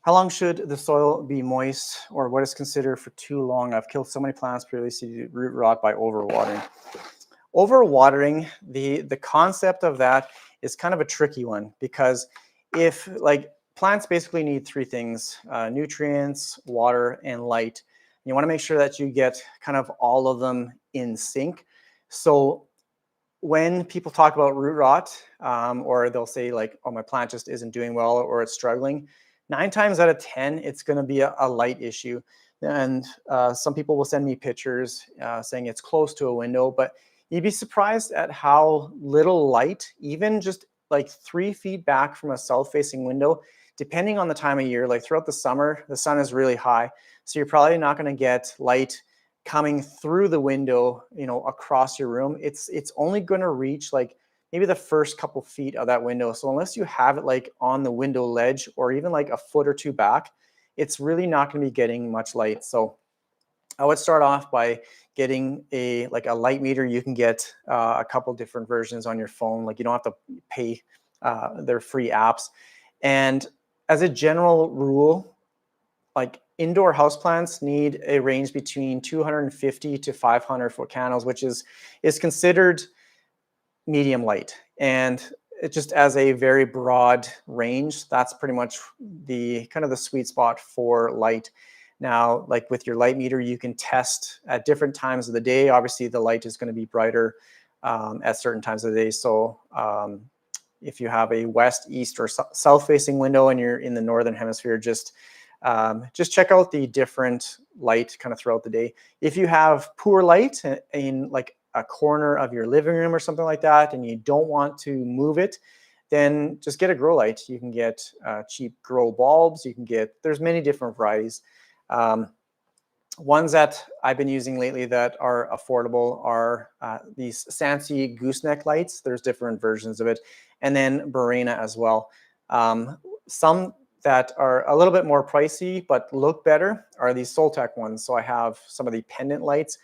A: How long should the soil be moist, or what is considered for too long? I've killed so many plants previously due to root rot by overwatering. Overwatering, the concept of that is kind of a tricky one, because if like plants basically need three things: nutrients, water, and light. You want to make sure that you get kind of all of them in sync. So when people talk about root rot, or they'll say like, oh, my plant just isn't doing well or it's struggling, 9 times out of 10, it's going to be a light issue. And some people will send me pictures saying it's close to a window, but you'd be surprised at how little light, even just like 3 feet back from a south-facing window, depending on the time of year, like throughout the summer, the sun is really high. So you're probably not going to get light coming through the window, you know, across your room. It's only going to reach like maybe the first couple feet of that window. So unless you have it like on the window ledge or even like a foot or two back, it's really not going to be getting much light. So I would start off by getting a light meter. You can get a couple different versions on your phone. Like you don't have to pay their free apps. And as a general rule, like indoor houseplants need a range between 250 to 500 foot candles, which is considered medium light. And it just as a very broad range, that's pretty much the kind of the sweet spot for light. Now, like with your light meter, you can test at different times of the day. Obviously, the light is going to be brighter at certain times of the day. So if you have a west, east, or south-facing window and you're in the northern hemisphere, just check out the different light kind of throughout the day. If you have poor light in like a corner of your living room or something like that, and you don't want to move it, then just get a grow light. You can get cheap grow bulbs. You can get, there's many different varieties. Ones that I've been using lately that are affordable are these Sansi gooseneck lights. There's different versions of it. And then Barena as well. Some that are a little bit more pricey but look better are these Soltec ones. So I have some of the pendant lights.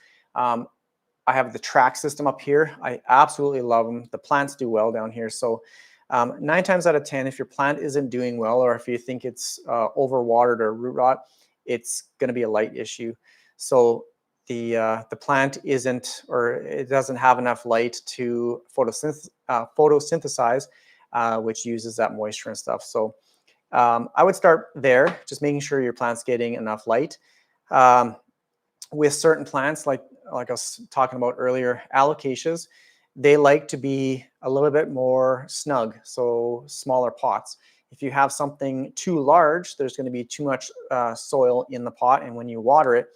A: I have the track system up here. I absolutely love them. The plants do well down here. So 9 times out of 10, if your plant isn't doing well, or if you think it's overwatered or root rot, it's going to be a light issue. So the plant isn't, or it doesn't have enough light to photosynthesize, which uses that moisture and stuff. So I would start there, just making sure your plant's getting enough light. With certain plants, like I was talking about earlier, alocasias, they like to be a little bit more snug, so smaller pots. If you have something too large, there's going to be too much soil in the pot, and when you water it,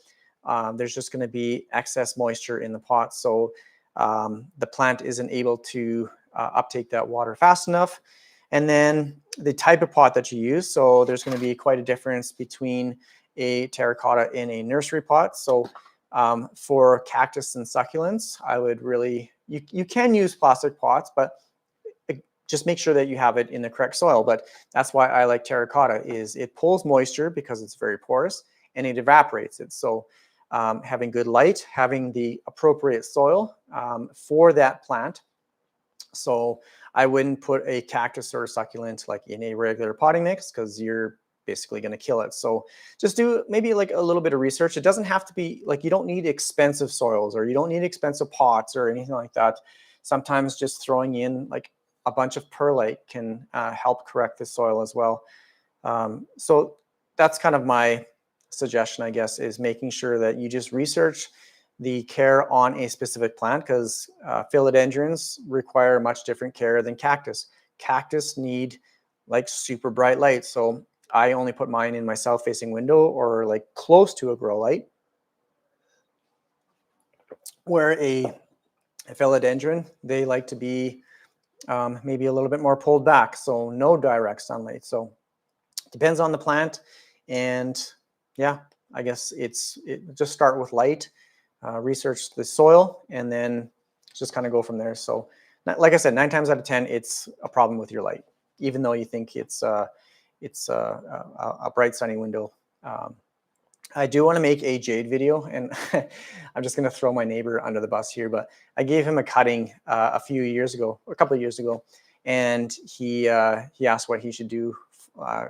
A: there's just going to be excess moisture in the pot, so the plant isn't able to uptake that water fast enough. And then the type of pot that you use, so there's going to be quite a difference between a terracotta in a nursery pot. So for cactus and succulents, I would really, you can use plastic pots, but just make sure that you have it in the correct soil. But that's why I like terracotta, is it pulls moisture because it's very porous and it evaporates it. So having good light, having the appropriate soil for that plant. So I wouldn't put a cactus or a succulent like in a regular potting mix, because you're basically going to kill it. So just do maybe like a little bit of research. It doesn't have to be like, you don't need expensive soils, or you don't need expensive pots or anything like that. Sometimes just throwing in like a bunch of perlite can help correct the soil as well. So that's kind of my suggestion, I guess, is making sure that you just research the care on a specific plant, because philodendrons require much different care than cactus. Cactus need like super bright light. So I only put mine in my south-facing window or like close to a grow light, where a philodendron, they like to be maybe a little bit more pulled back, so no direct sunlight. So it depends on the plant. And yeah, I guess just start with light, research the soil, and then just kind of go from there. So like I said, 9 times out of 10, it's a problem with your light, even though you think it's a bright sunny window. I do want to make a jade video, and I'm just going to throw my neighbor under the bus here, but I gave him a cutting a couple of years ago, and he asked what he should do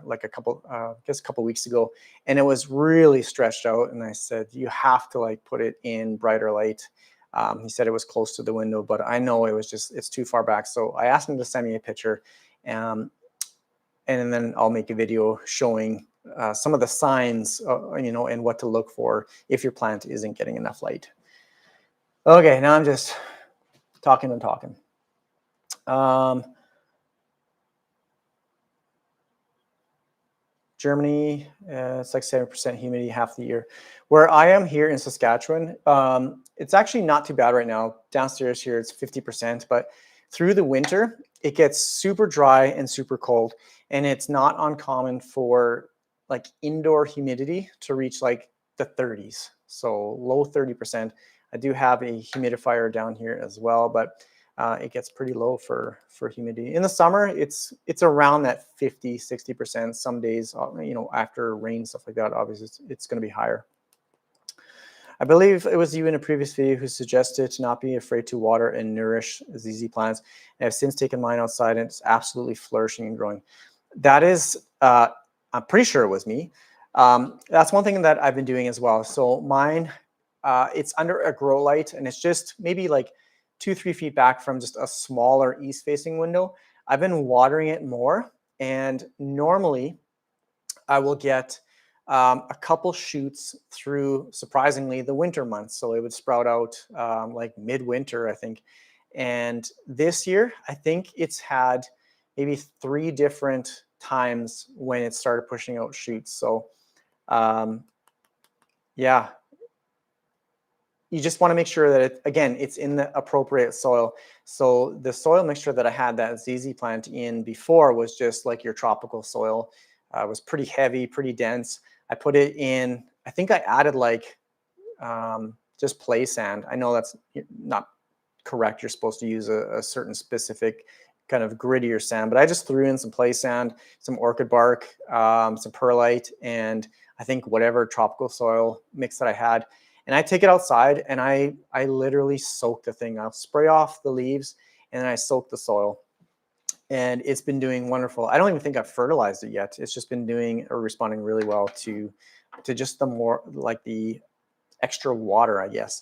A: like a couple weeks ago, and it was really stretched out, and I said, you have to like put it in brighter light. He said it was close to the window, but I know it's too far back. So I asked him to send me a picture, and then I'll make a video showing some of the signs, and what to look for if your plant isn't getting enough light. Okay, now I'm just talking and talking. Germany, it's like 7% humidity half the year. Where I am here in Saskatchewan, it's actually not too bad right now. Downstairs here, it's 50%, but through the winter, it gets super dry and super cold. And it's not uncommon for like indoor humidity to reach like the 30s, so low 30%. I do have a humidifier down here as well, but it gets pretty low for humidity. In the summer, it's around that 50-60%. Some days, you know, after rain, stuff like that, obviously it's going to be higher. I believe it was you in a previous video who suggested to not be afraid to water and nourish ZZ plants. And I've since taken mine outside and it's absolutely flourishing and growing. That is, I'm pretty sure it was me. That's one thing that I've been doing as well. So mine, it's under a grow light and it's just maybe like 2-3 feet back from just a smaller east facing window. I've been watering it more, and normally I will get a couple shoots through, surprisingly, the winter months. So it would sprout out like midwinter, I think. And this year, I think it's had maybe 3 different times when it started pushing out shoots. So yeah, you just want to make sure that, again, it's in the appropriate soil. So the soil mixture that I had that ZZ plant in before was just like your tropical soil. It was pretty heavy, pretty dense. I put it in, I think I added like just play sand. I know that's not correct. You're supposed to use a certain specific kind of grittier sand, but I just threw in some play sand, some orchid bark, some perlite, and I think whatever tropical soil mix that I had. And I take it outside and I literally soak the thing. I'll spray off the leaves and then I soak the soil. And it's been doing wonderful. I don't even think I've fertilized it yet. It's just been doing or responding really well to just the more like the extra water, I guess.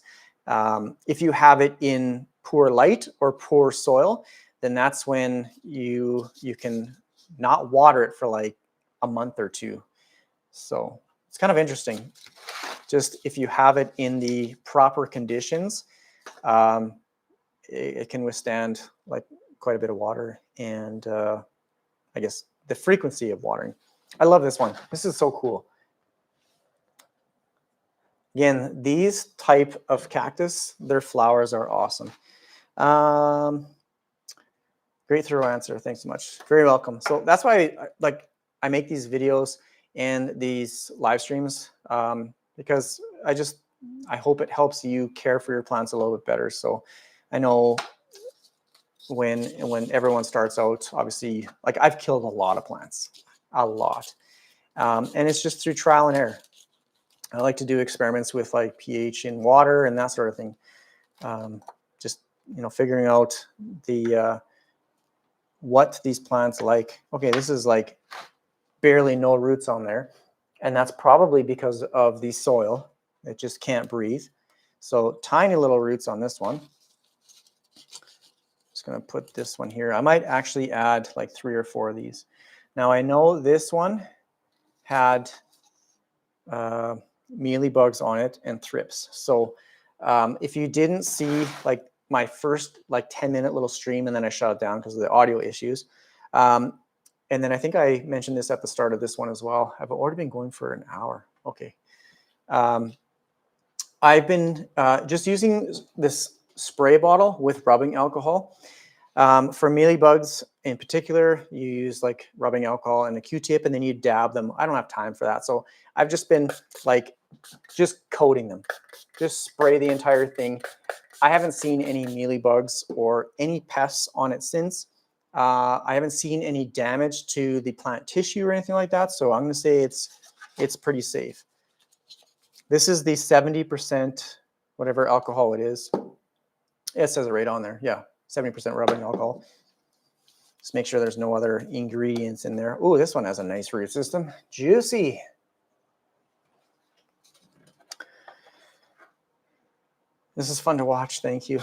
A: If you have it in poor light or poor soil, then that's when you can not water it for like a month or 2. So it's kind of interesting. Just if you have it in the proper conditions, it can withstand like quite a bit of water and I guess the frequency of watering. I love this one. This is so cool. Again, these type of cactus, their flowers are awesome. Great thorough answer. Thanks so much. Very welcome. So that's why I make these videos and these live streams because I hope it helps you care for your plants a little bit better. So I know when everyone starts out, obviously, like I've killed a lot of plants, a lot. And it's just through trial and error. I like to do experiments with like pH in water and that sort of thing. Just, you know, figuring out the what these plants like. Okay, this is like barely no roots on there. And that's probably because of the soil. It just can't breathe. So tiny little roots on this one. Just going to put this one here. I might actually add like 3 or 4 of these. Now I know this one had mealybugs on it and thrips. So if you didn't see like my first like 10-minute little stream and then I shut it down because of the audio issues. And then I think I mentioned this at the start of this one as well. I've already been going for an hour. Okay. I've been just using this spray bottle with rubbing alcohol. For mealybugs in particular, you use like rubbing alcohol and a Q-tip and then you dab them. I don't have time for that. So I've just been like just coating them. Just spray the entire thing. I haven't seen any mealybugs or any pests on it since. I haven't seen any damage to the plant tissue or anything like that. So I'm going to say it's pretty safe. This is the 70% whatever alcohol it is. It says it right on there. Yeah, 70% rubbing alcohol. Just make sure there's no other ingredients in there. Oh, this one has a nice root system. Juicy. This is fun to watch. Thank you.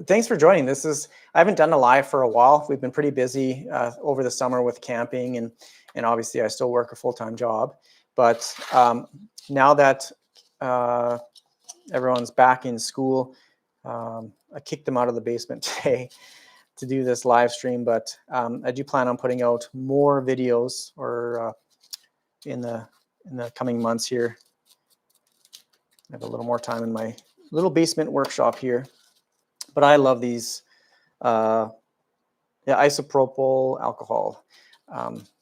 A: Thanks for joining. I haven't done a live for a while. We've been pretty busy over the summer with camping and obviously I still work a full-time job. But now that everyone's back in school, I kicked them out of the basement today to do this live stream. But I do plan on putting out more videos or in the coming months here. I have a little more time in my little basement workshop here. But I love these isopropyl alcohol.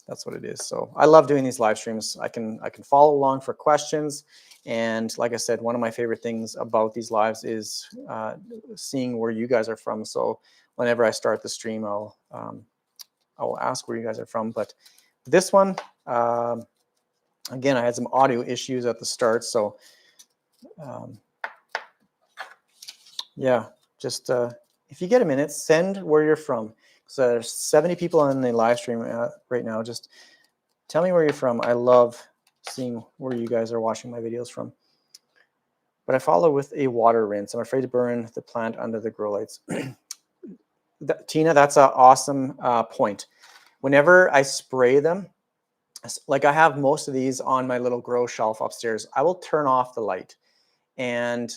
A: That's what it is. So I love doing these live streams. I can follow along for questions. And like I said, one of my favorite things about these lives is seeing where you guys are from. So whenever I start the stream, I'll ask where you guys are from. But this one, again, I had some audio issues at the start, so yeah, just if you get a minute, send where you're from. So there's 70 people in the live stream right now. Just tell me where you're from. I love seeing where you guys are watching my videos from. But I follow with a water rinse. I'm afraid to burn the plant under the grow lights. Tina, that's an awesome point. Whenever I spray them, like I have most of these on my little grow shelf upstairs, I will turn off the light. And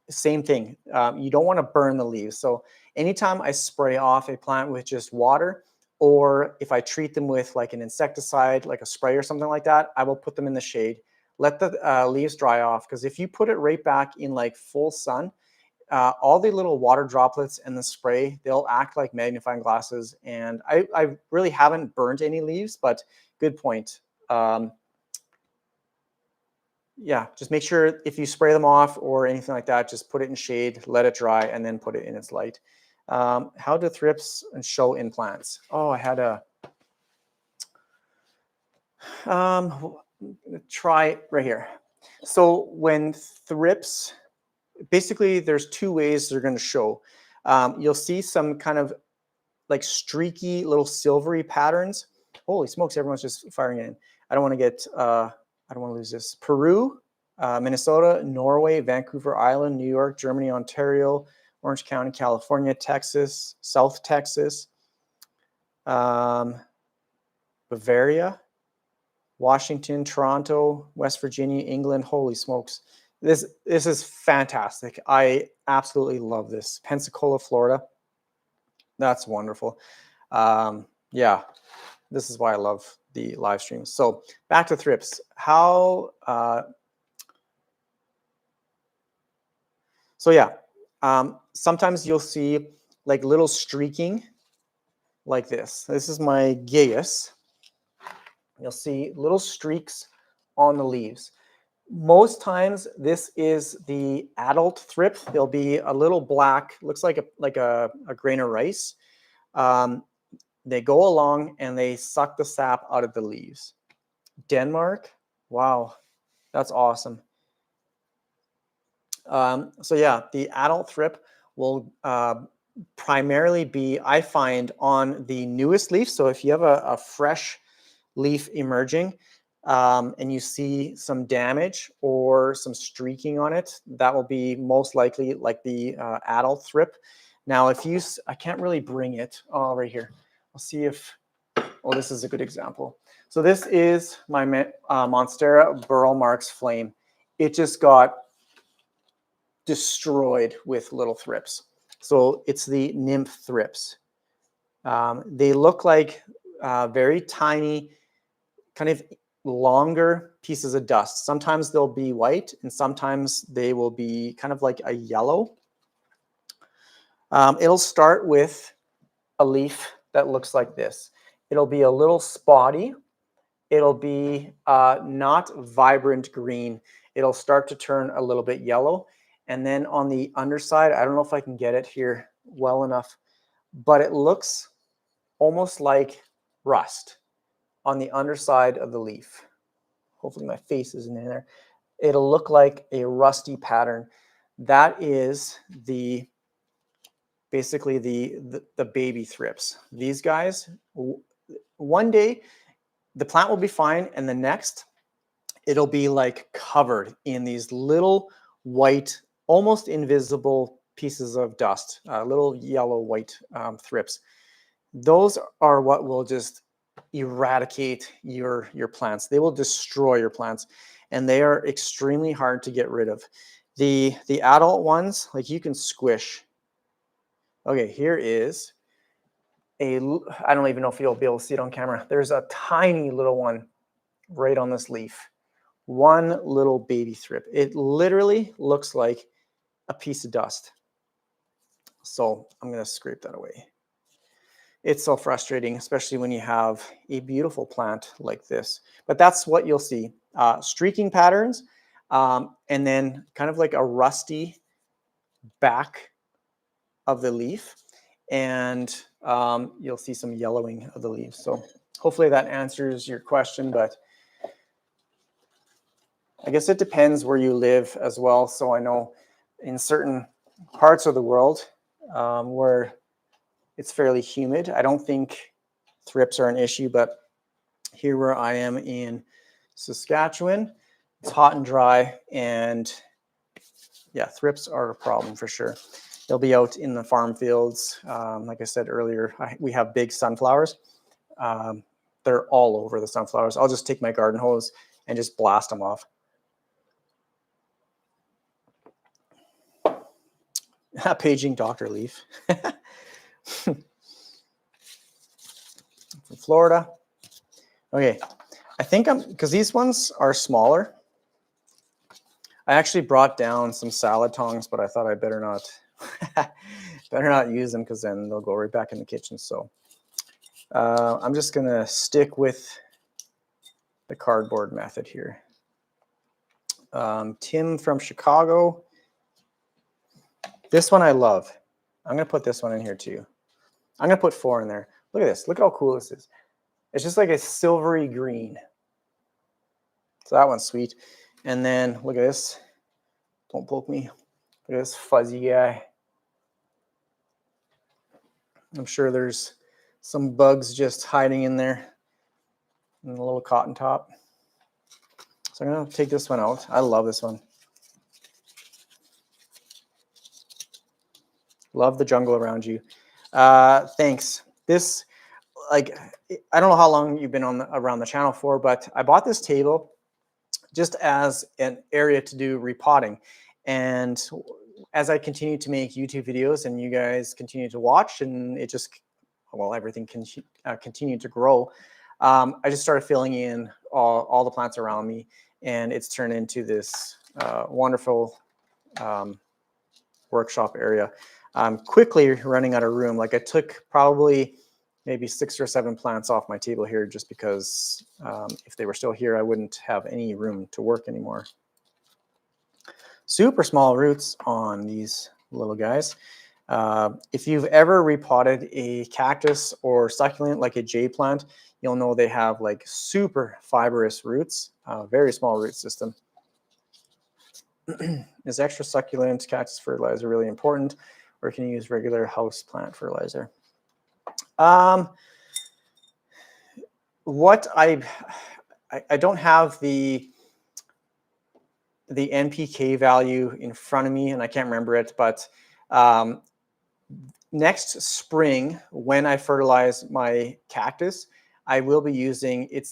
A: same thing, you don't want to burn the leaves. So anytime I spray off a plant with just water, or if I treat them with like an insecticide, like a spray or something like that, I will put them in the shade. Let the leaves dry off, because if you put it right back in like full sun, all the little water droplets and the spray, they'll act like magnifying glasses. And I really haven't burnt any leaves, but good point. Yeah, just make sure if you spray them off or anything like that, just put it in shade, let it dry, and then put it in its light. How do thrips show in plants? Oh, I had a try right here. So when thrips, basically there's two ways they're going to show. You'll see some kind of like streaky little silvery patterns. Holy smokes, everyone's just firing in. I don't want to get, I don't want to lose this. Peru, Minnesota, Norway, Vancouver Island, New York, Germany, Ontario, Orange County, California, Texas, South Texas, Bavaria, Washington, Toronto, West Virginia, England. Holy smokes. This is fantastic. I absolutely love this. Pensacola, Florida. That's wonderful. Yeah, this is why I love the live streams. So back to thrips. How, so yeah, sometimes you'll see like little streaking like this. This is my Gaius. You'll see little streaks on the leaves. Most times this is the adult thrip. There'll be a little black, looks like a grain of rice. They go along and they suck the sap out of the leaves. Denmark, wow, that's awesome. So yeah, the adult thrip will primarily be, I find, on the newest leaf. So if you have a fresh leaf emerging and you see some damage or some streaking on it, that will be most likely like the adult thrip. Now, if you, I can't really bring it, oh, right here. I'll see if, oh, this is a good example. So this is my Monstera Burl Marks Flame. It just got destroyed with little thrips. So it's the nymph thrips. They look like very tiny, kind of longer pieces of dust. Sometimes they'll be white and sometimes they will be kind of like a yellow. It'll start with a leaf that looks like this. It'll be a little spotty. It'll be not vibrant green. It'll start to turn a little bit yellow. And then on the underside, I don't know if I can get it here well enough, but it looks almost like rust on the underside of the leaf. Hopefully my face isn't in there. It'll look like a rusty pattern. That is the basically the baby thrips. These guys, one day the plant will be fine, and the next it'll be like covered in these little white, almost invisible pieces of dust, little yellow white thrips. Those are what will just eradicate your plants. They will destroy your plants, and they are extremely hard to get rid of. The adult ones, like you can squish. Okay, here is a, I don't even know if you'll be able to see it on camera. There's a tiny little one right on this leaf. One little baby thrip. It literally looks like a piece of dust. So I'm going to scrape that away. It's so frustrating, especially when you have a beautiful plant like this. But that's what you'll see. Streaking patterns, and then kind of like a rusty back of the leaf. and you'll see some yellowing of the leaves. So hopefully that answers your question, but I guess it depends where you live as well. So I know in certain parts of the world where it's fairly humid, I don't think thrips are an issue, but here where I am in Saskatchewan, it's hot and dry, and yeah, thrips are a problem for sure. They'll be out in the farm fields. Like I said earlier, we have big sunflowers. They're all over the sunflowers. I'll just take my garden hose and just blast them off. Paging Dr. Leaf. From Florida. Okay, I think because these ones are smaller. I actually brought down some salad tongs, but I thought I better not use them because then they'll go right back in the kitchen. So I'm just gonna stick with the cardboard method here. Tim from Chicago. This one I love. I'm gonna put this one in here too. I'm gonna put 4 in there. Look at this. Look how cool this is. It's just like a silvery green. So that one's sweet. And then look at this. Don't poke me. Look at this fuzzy guy. I'm sure there's some bugs just hiding in there in the little cotton top. So I'm gonna take this one out. I love this one. Love the jungle around you. Thanks. This, like, I don't know how long you've been around the channel for, but I bought this table just as an area to do repotting. And as I continue to make YouTube videos and you guys continue to watch, and it just, well, everything continued to grow, I just started filling in all the plants around me, and it's turned into this wonderful workshop area. I'm quickly running out of room. Like I took probably maybe 6 or 7 plants off my table here just because if they were still here, I wouldn't have any room to work anymore. Super small roots on these little guys. If you've ever repotted a cactus or succulent like a jade plant, you'll know they have like super fibrous roots, very small root system. Is extra succulent cactus fertilizer really important, or can you use regular house plant fertilizer? What I don't have the NPK value in front of me, and I can't remember it, but next spring when I fertilize my cactus, I will be using, it's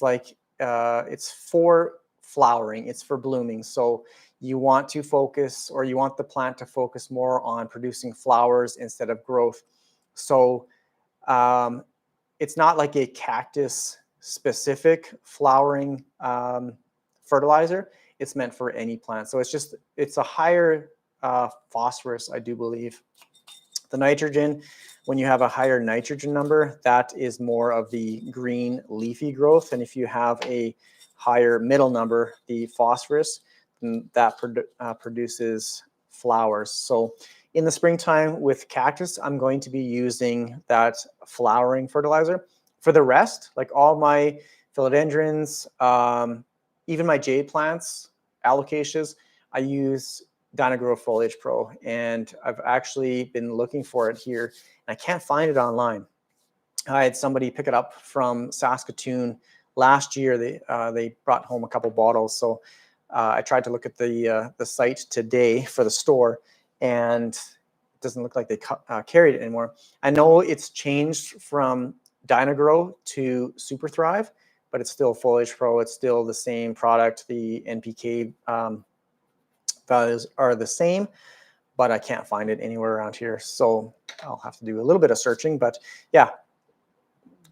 A: for flowering, it's for blooming. So you want to focus, or you want the plant to focus more on producing flowers instead of growth. So it's not like a cactus specific flowering fertilizer. It's meant for any plant. So it's a higher phosphorus, I do believe. The nitrogen, when you have a higher nitrogen number, that is more of the green leafy growth. And if you have a higher middle number, the phosphorus, that produces flowers. So in the springtime with cactus, I'm going to be using that flowering fertilizer. For the rest, like all my philodendrons, even my jade plants, alocasias, I use Dynagrow Foliage Pro, and I've actually been looking for it here, and I can't find it online. I had somebody pick it up from Saskatoon last year. They brought home a couple bottles, so I tried to look at the site today for the store, and it doesn't look like they carried it anymore. I know it's changed from Dynagrow to Super Thrive, but it's still Foliage Pro. It's still the same product. The NPK values are the same, but I can't find it anywhere around here. So I'll have to do a little bit of searching, but yeah,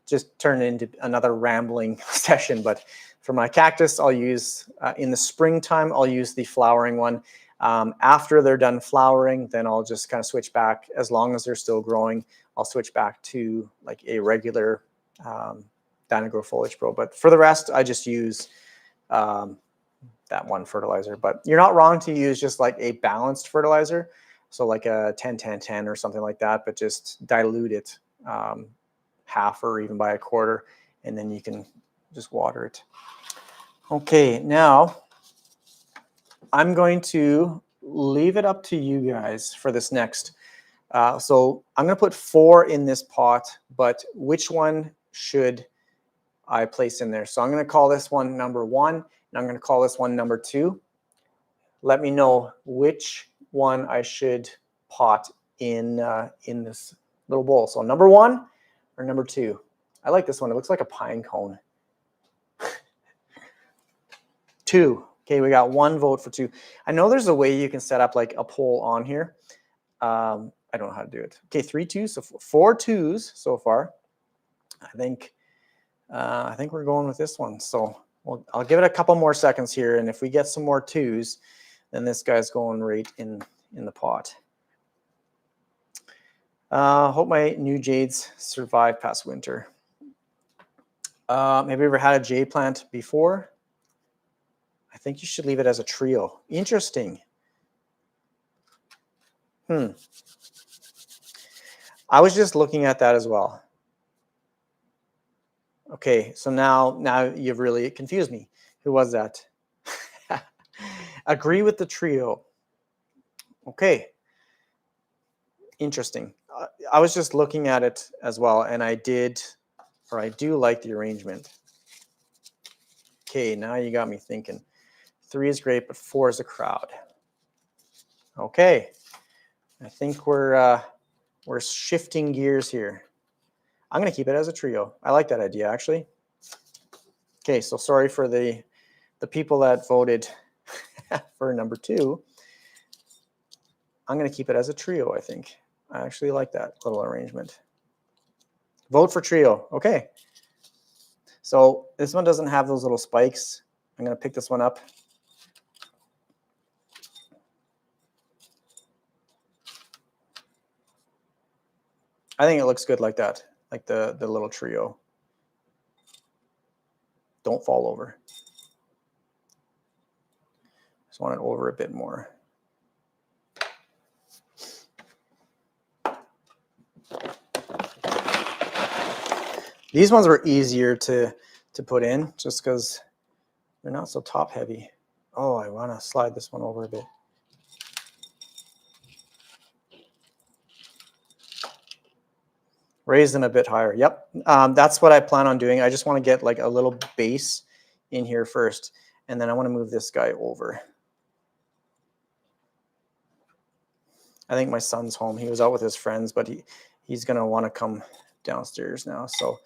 A: just turned into another rambling session. But for my cactus, I'll use, in the springtime, I'll use the flowering one. After they're done flowering, then I'll just kind of switch back. As long as they're still growing, I'll switch back to like a regular Dynagrow Foliage Pro. But for the rest, I just use that one fertilizer. But you're not wrong to use just like a balanced fertilizer. So like a 10-10-10 or something like that, but just dilute it half or even by a quarter, and then you can just water it. Okay, now I'm going to leave it up to you guys for this next. So I'm going to put 4 in this pot, but which one should I place in there? So I'm going to call this one number 1, and I'm going to call this one number 2. Let me know which one I should pot in this little bowl. So number 1 or number 2? I like this one. It looks like a pine cone. 2. Okay, we got 1 vote for 2. I know there's a way you can set up like a poll on here. I don't know how to do it. Okay, 3 2s, so 4 2s so far. I think we're going with this one. So I'll give it a couple more seconds here, and if we get some more 2s, then this guy's going right in the pot. Hope my new jades survive past winter. Have you ever had a jade plant before? I think you should leave it as a trio. Interesting. I was just looking at that as well. Okay, so now you've really confused me. Who was that? Agree with the trio. Okay. Interesting. I was just looking at it as well, and I do like the arrangement. Okay, now you got me thinking. 3 is great, but 4 is a crowd. Okay, I think we're shifting gears here. I'm going to keep it as a trio. I like that idea, actually. Okay, so sorry for the people that voted for number 2. I'm going to keep it as a trio, I think. I actually like that little arrangement. Vote for trio. Okay. So this one doesn't have those little spikes. I'm going to pick this one up. I think it looks good like that, like the little trio. Don't fall over. Just want it over a bit more. These ones were easier to put in just because they're not so top heavy. Oh, I want to slide this one over a bit. Raise them a bit higher. Yep, that's what I plan on doing. I just want to get like a little base in here first, and then I want to move this guy over. I think my son's home. He was out with his friends, but he's going to want to come downstairs now. So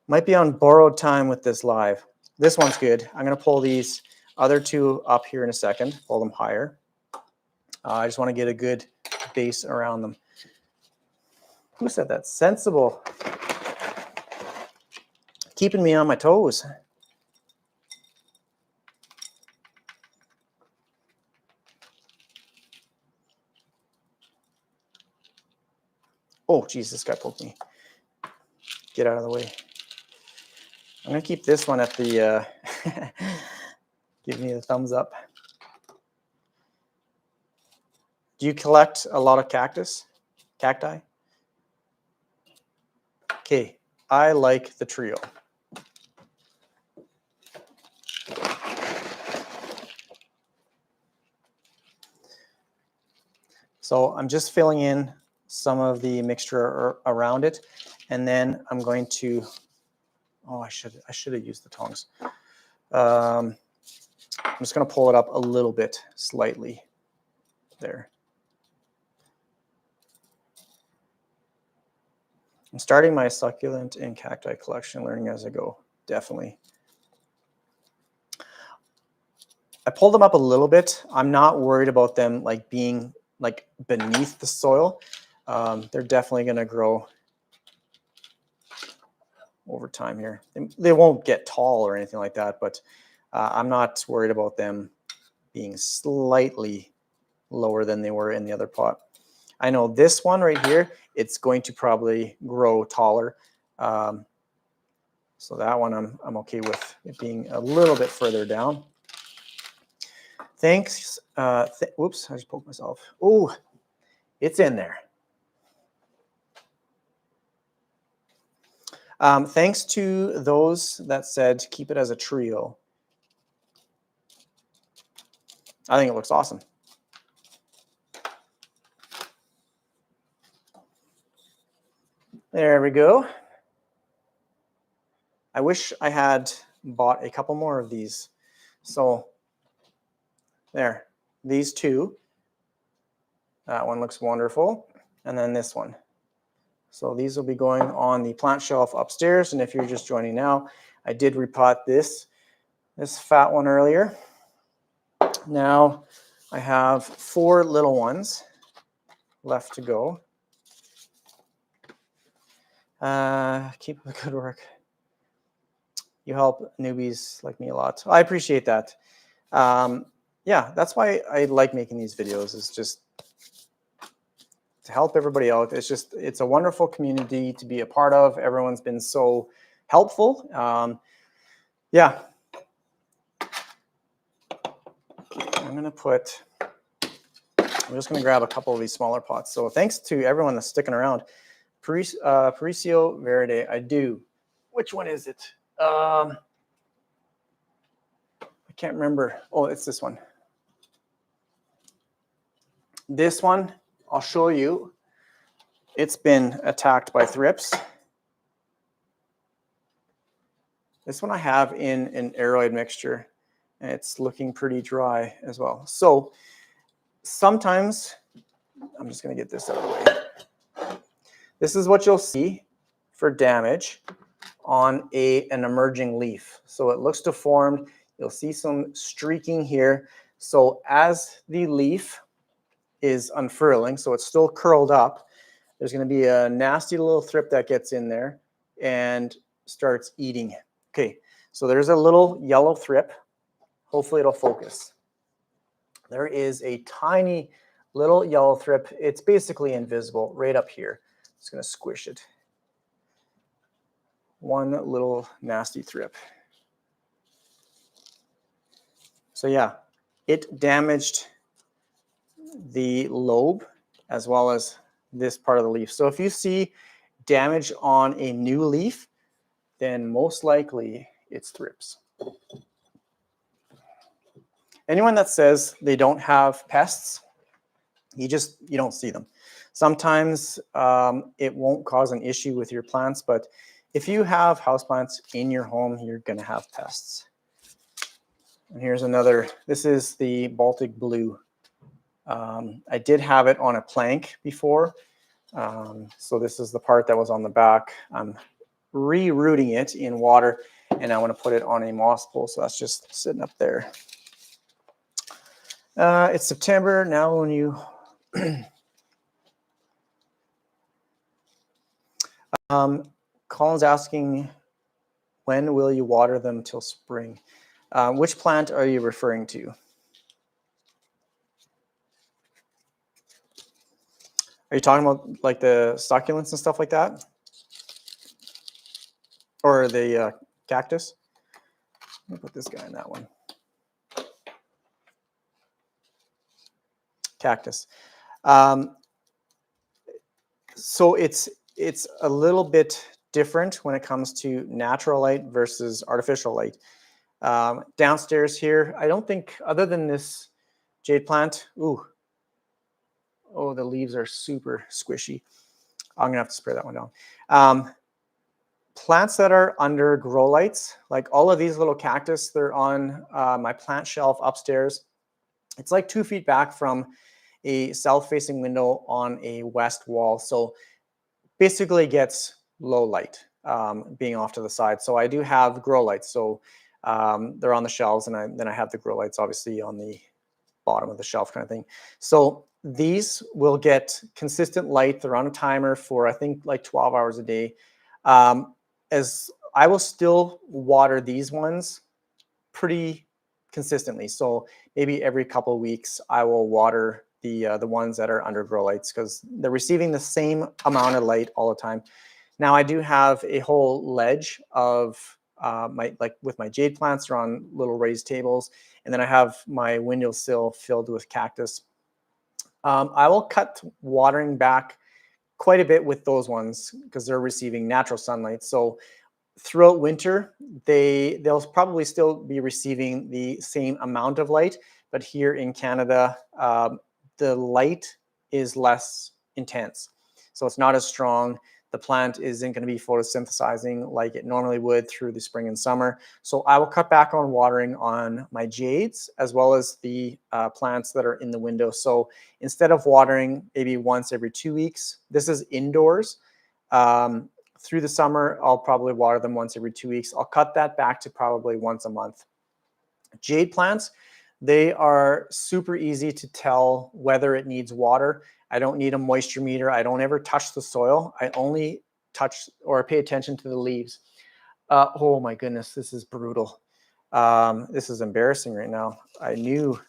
A: might be on borrowed time with this live. This one's good. I'm going to pull these other 2 up here in a second, pull them higher. I just want to get a good base around them. Who said that? Sensible. Keeping me on my toes. Oh, geez, this guy poked me. Get out of the way. I'm going to keep this one at the, give me the thumbs up. Do you collect a lot of cacti? Okay, I like the trio. So I'm just filling in some of the mixture around it, and then I'm going to, oh, I should have used the tongs. I'm just going to pull it up a little bit, slightly, there. I'm starting my succulent and cacti collection, learning as I go, definitely. I pulled them up a little bit. I'm not worried about them like being like beneath the soil. They're definitely going to grow over time here. They won't get tall or anything like that, but I'm not worried about them being slightly lower than they were in the other pot. I know this one right here, it's going to probably grow taller. So that one I'm okay with it being a little bit further down. Thanks. Whoops, I just poked myself. Oh, It's in there. Thanks to those that said keep it as a trio. I think it looks awesome. There we go. I wish I had bought a couple more of these. So there, these two. That one looks wonderful. And then this one. So these will be going on the plant shelf upstairs. And if you're just joining now, I did repot this fat one earlier. Now I have 4 little ones left to go. Keep up the good work. You help newbies like me a lot. I appreciate that. Yeah, that's why I like making these videos, is just to help everybody out. It's a wonderful community to be a part of. Everyone's been so helpful. Yeah. I'm just going to grab a couple of these smaller pots. So thanks to everyone that's sticking around. Paricio Verde, I do. Which one is it? I can't remember. Oh, it's this one. This one, I'll show you. It's been attacked by thrips. This one I have in an aeroid mixture, and it's looking pretty dry as well. So sometimes, I'm just going to get this out of the way. This is what you'll see for damage on an emerging leaf. So it looks deformed. You'll see some streaking here. So as the leaf is unfurling, so it's still curled up, there's going to be a nasty little thrip that gets in there and starts eating. Okay, so there's a little yellow thrip. Hopefully it'll focus. There is a tiny little yellow thrip. It's basically invisible right up here. Just going to squish it. One little nasty thrip. So yeah, it damaged the lobe as well as this part of the leaf. So if you see damage on a new leaf, then most likely it's thrips. Anyone that says they don't have pests, you don't see them. Sometimes it won't cause an issue with your plants, but if you have houseplants in your home, you're going to have pests. And here's another. This is the Baltic blue. I did have it on a plank before. So this is the part that was on the back. I'm re-rooting it in water, and I want to put it on a moss pole. So that's just sitting up there. It's September now. When you Colin's asking, when will you water them till spring? Which plant are you referring to? Are you talking about like the succulents and stuff like that? Or the cactus? Let me put this guy in that one. Cactus. So it's a little bit different when it comes to natural light versus artificial light. Downstairs here, I don't think, other than this jade plant, oh, the leaves are super squishy. I'm gonna have to spray that one down. Plants that are under grow lights, like all of these little cactus, they're on my plant shelf upstairs. It's like 2 feet back from a south-facing window on a west wall. So basically gets low light being off to the side. So I do have grow lights. So they're on the shelves, and then I have the grow lights obviously on the bottom of the shelf kind of thing. So these will get consistent light. They're on a timer for, I think, like 12 hours a day. As I will still water these ones pretty consistently. So maybe every couple of weeks I will water the ones that are under grow lights, because they're receiving the same amount of light all the time. Now I do have a whole ledge of with my jade plants, are on little raised tables, and then I have my windowsill filled with cactus. I will cut watering back quite a bit with those ones because they're receiving natural sunlight. So throughout winter, they'll probably still be receiving the same amount of light, but here in Canada, the light is less intense. So it's not as strong. The plant isn't going to be photosynthesizing like it normally would through the spring and summer. So I will cut back on watering on my jades as well as the plants that are in the window. So instead of watering maybe once every 2 weeks, this is indoors. Through the summer, I'll probably water them once every 2 weeks. I'll cut that back to probably once a month. Jade plants, they are super easy to tell whether it needs water. I don't need a moisture meter. I don't ever touch the soil. I only touch or pay attention to the leaves. Oh my goodness, this is brutal. This is embarrassing right now. I knew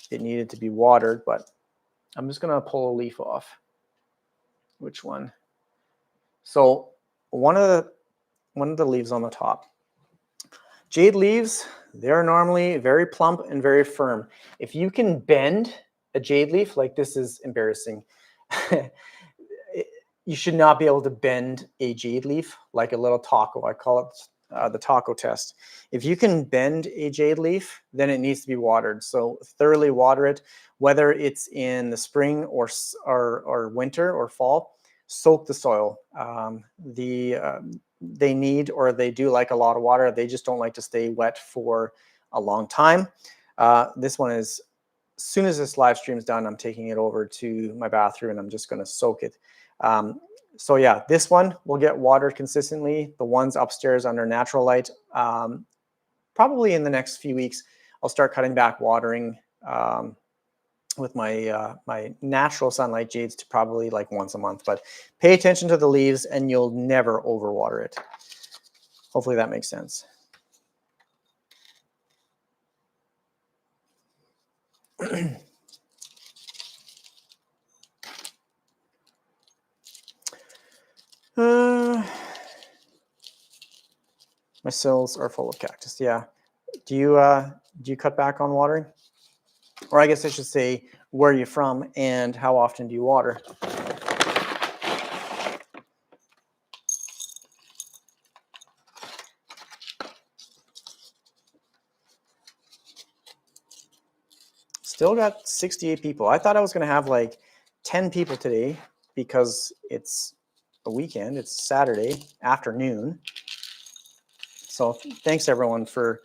A: it needed to be watered, but I'm just gonna pull a leaf off. Which one? So one of the leaves on the top. Jade leaves, they're normally very plump and very firm. If you can bend a jade leaf, like this is embarrassing. You should not be able to bend a jade leaf like a little taco. I call it the taco test. If you can bend a jade leaf, then it needs to be watered. So thoroughly water it, whether it's in the spring or winter or fall. Soak the soil. They need, or they do like a lot of water. They just don't like to stay wet for a long time. This one is, as soon as this live stream is done, I'm taking it over to my bathroom and I'm just going to soak it. So yeah, this one will get watered consistently. The ones upstairs under natural light, probably in the next few weeks, I'll start cutting back watering with my my natural sunlight jades to probably like once a month. But pay attention to the leaves and you'll never overwater it. Hopefully that makes sense. My cells are full of cactus. Yeah. Do you cut back on watering? Or I guess I should say, where are you from and how often do you water? Still got 68 people. I thought I was going to have like 10 people today because it's a weekend. It's Saturday afternoon. So thanks everyone for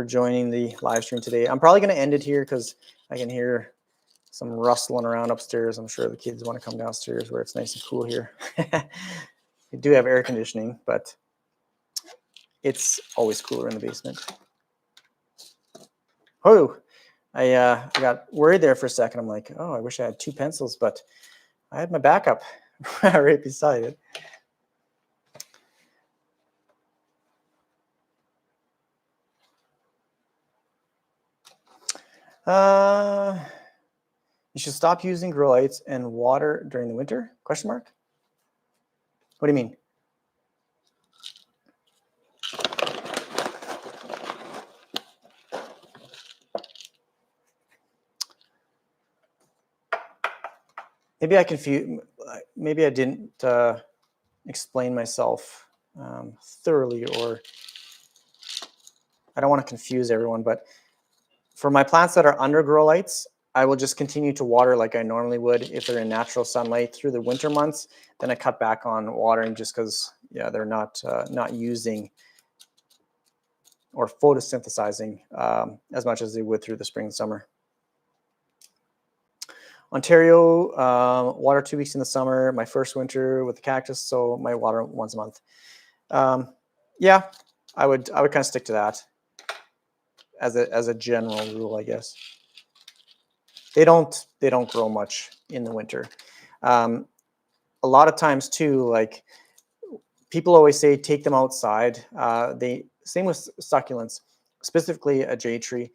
A: joining the live stream today. I'm probably going to end it here because I can hear some rustling around upstairs. I'm sure the kids want to come downstairs where it's nice and cool here. We do have air conditioning, but it's always cooler in the basement. Oh, I got worried there for a second. I'm like, oh, I wish I had 2 pencils, but I had my backup right beside it. You should stop using grow lights and water during the winter? Question mark? What do you mean? Maybe I confused. Maybe I didn't explain myself thoroughly, or I don't want to confuse everyone. But for my plants that are under grow lights, I will just continue to water like I normally would if they're in natural sunlight through the winter months. Then I cut back on watering just because, yeah, they're not using or photosynthesizing as much as they would through the spring and summer. Ontario, water 2 weeks in the summer. My first winter with the cactus, so my water once a month. Yeah, I would kind of stick to that as a general rule, I guess. They don't grow much in the winter. A lot of times too, like people always say, take them outside. Same with succulents, specifically a jade tree.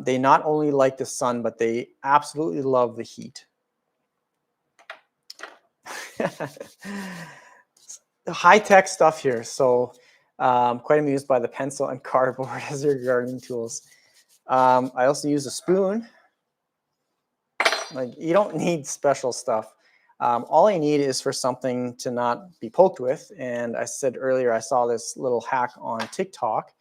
A: They not only like the sun, but they absolutely love the heat. High-tech stuff here. So quite amused by the pencil and cardboard as your gardening tools. I also use a spoon Like, you don't need special stuff. All I need is for something to not be poked with. And I said earlier, I saw this little hack on TikTok.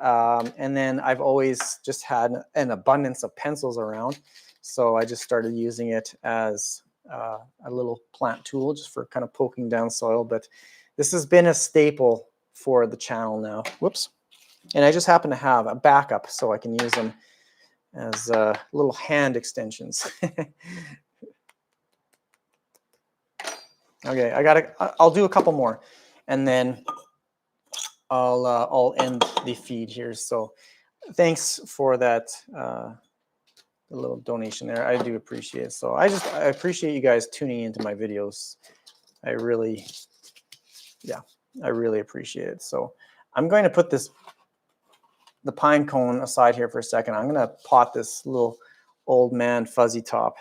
A: And then I've always just had an abundance of pencils around. So I just started using it as a little plant tool just for kind of poking down soil. But this has been a staple for the channel now. Whoops. And I just happen to have a backup so I can use them as little hand extensions. Okay, I'll do a couple more, and then I'll end the feed here. So thanks for that little donation there. I do appreciate it. So I appreciate you guys tuning into my videos. I really appreciate it. So I'm going to put the pine cone aside here for a second. I'm going to pot this little old man fuzzy top,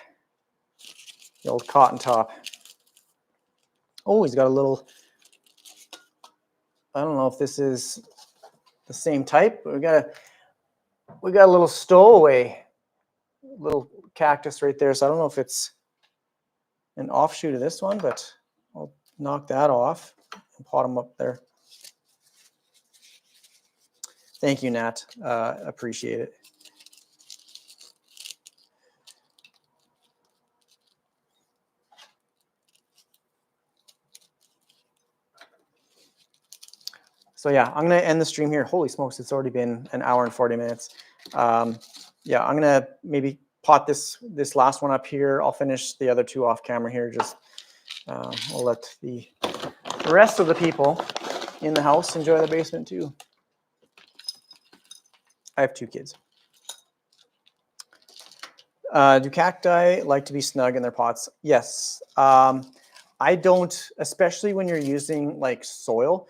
A: the old cotton top. Oh, he's got a little, I don't know if this is the same type, but we got a little stowaway, little cactus right there. So I don't know if it's an offshoot of this one, but I'll knock that off and pot him up there. Thank you, Nat. Appreciate it. So yeah, I'm going to end the stream here. Holy smokes, it's already been an hour and 40 minutes. Yeah, I'm going to maybe pot this last one up here. I'll finish the other two off camera here. Just we'll let the rest of the people in the house enjoy the basement too. I have 2 kids. Do cacti like to be snug in their pots? Yes. I don't, especially when you're using like soil.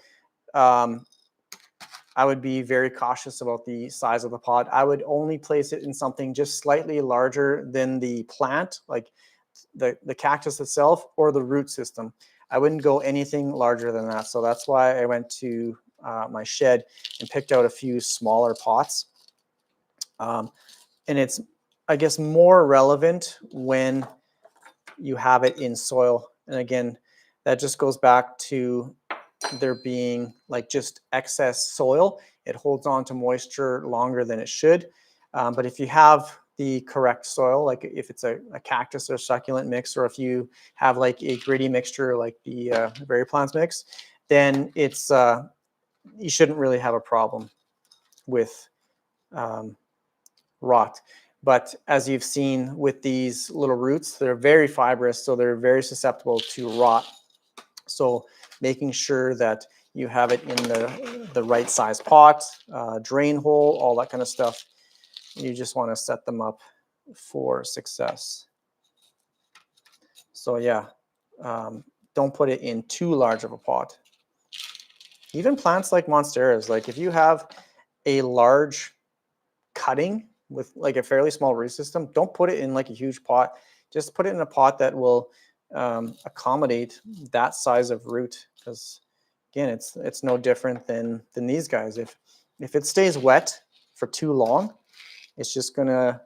A: I would be very cautious about the size of the pot. I would only place it in something just slightly larger than the plant, like the cactus itself or the root system. I wouldn't go anything larger than that. So that's why I went to my shed and picked out a few smaller pots. And it's, I guess, more relevant when you have it in soil. And again, that just goes back to there being like just excess soil. It holds on to moisture longer than it should. But if you have the correct soil, like if it's a cactus or succulent mix, or if you have like a gritty mixture like the VeryPlants mix, then it's you shouldn't really have a problem with rot. But as you've seen with these little roots, they're very fibrous, so they're very susceptible to rot. So making sure that you have it in the right size pot, drain hole, all that kind of stuff. You just want to set them up for success. So yeah, don't put it in too large of a pot. Even plants like monsteras, like if you have a large cutting with like a fairly small root system, don't put it in like a huge pot. Just put it in a pot that will accommodate that size of root, because again, it's no different than these guys. If it stays wet for too long, it's just gonna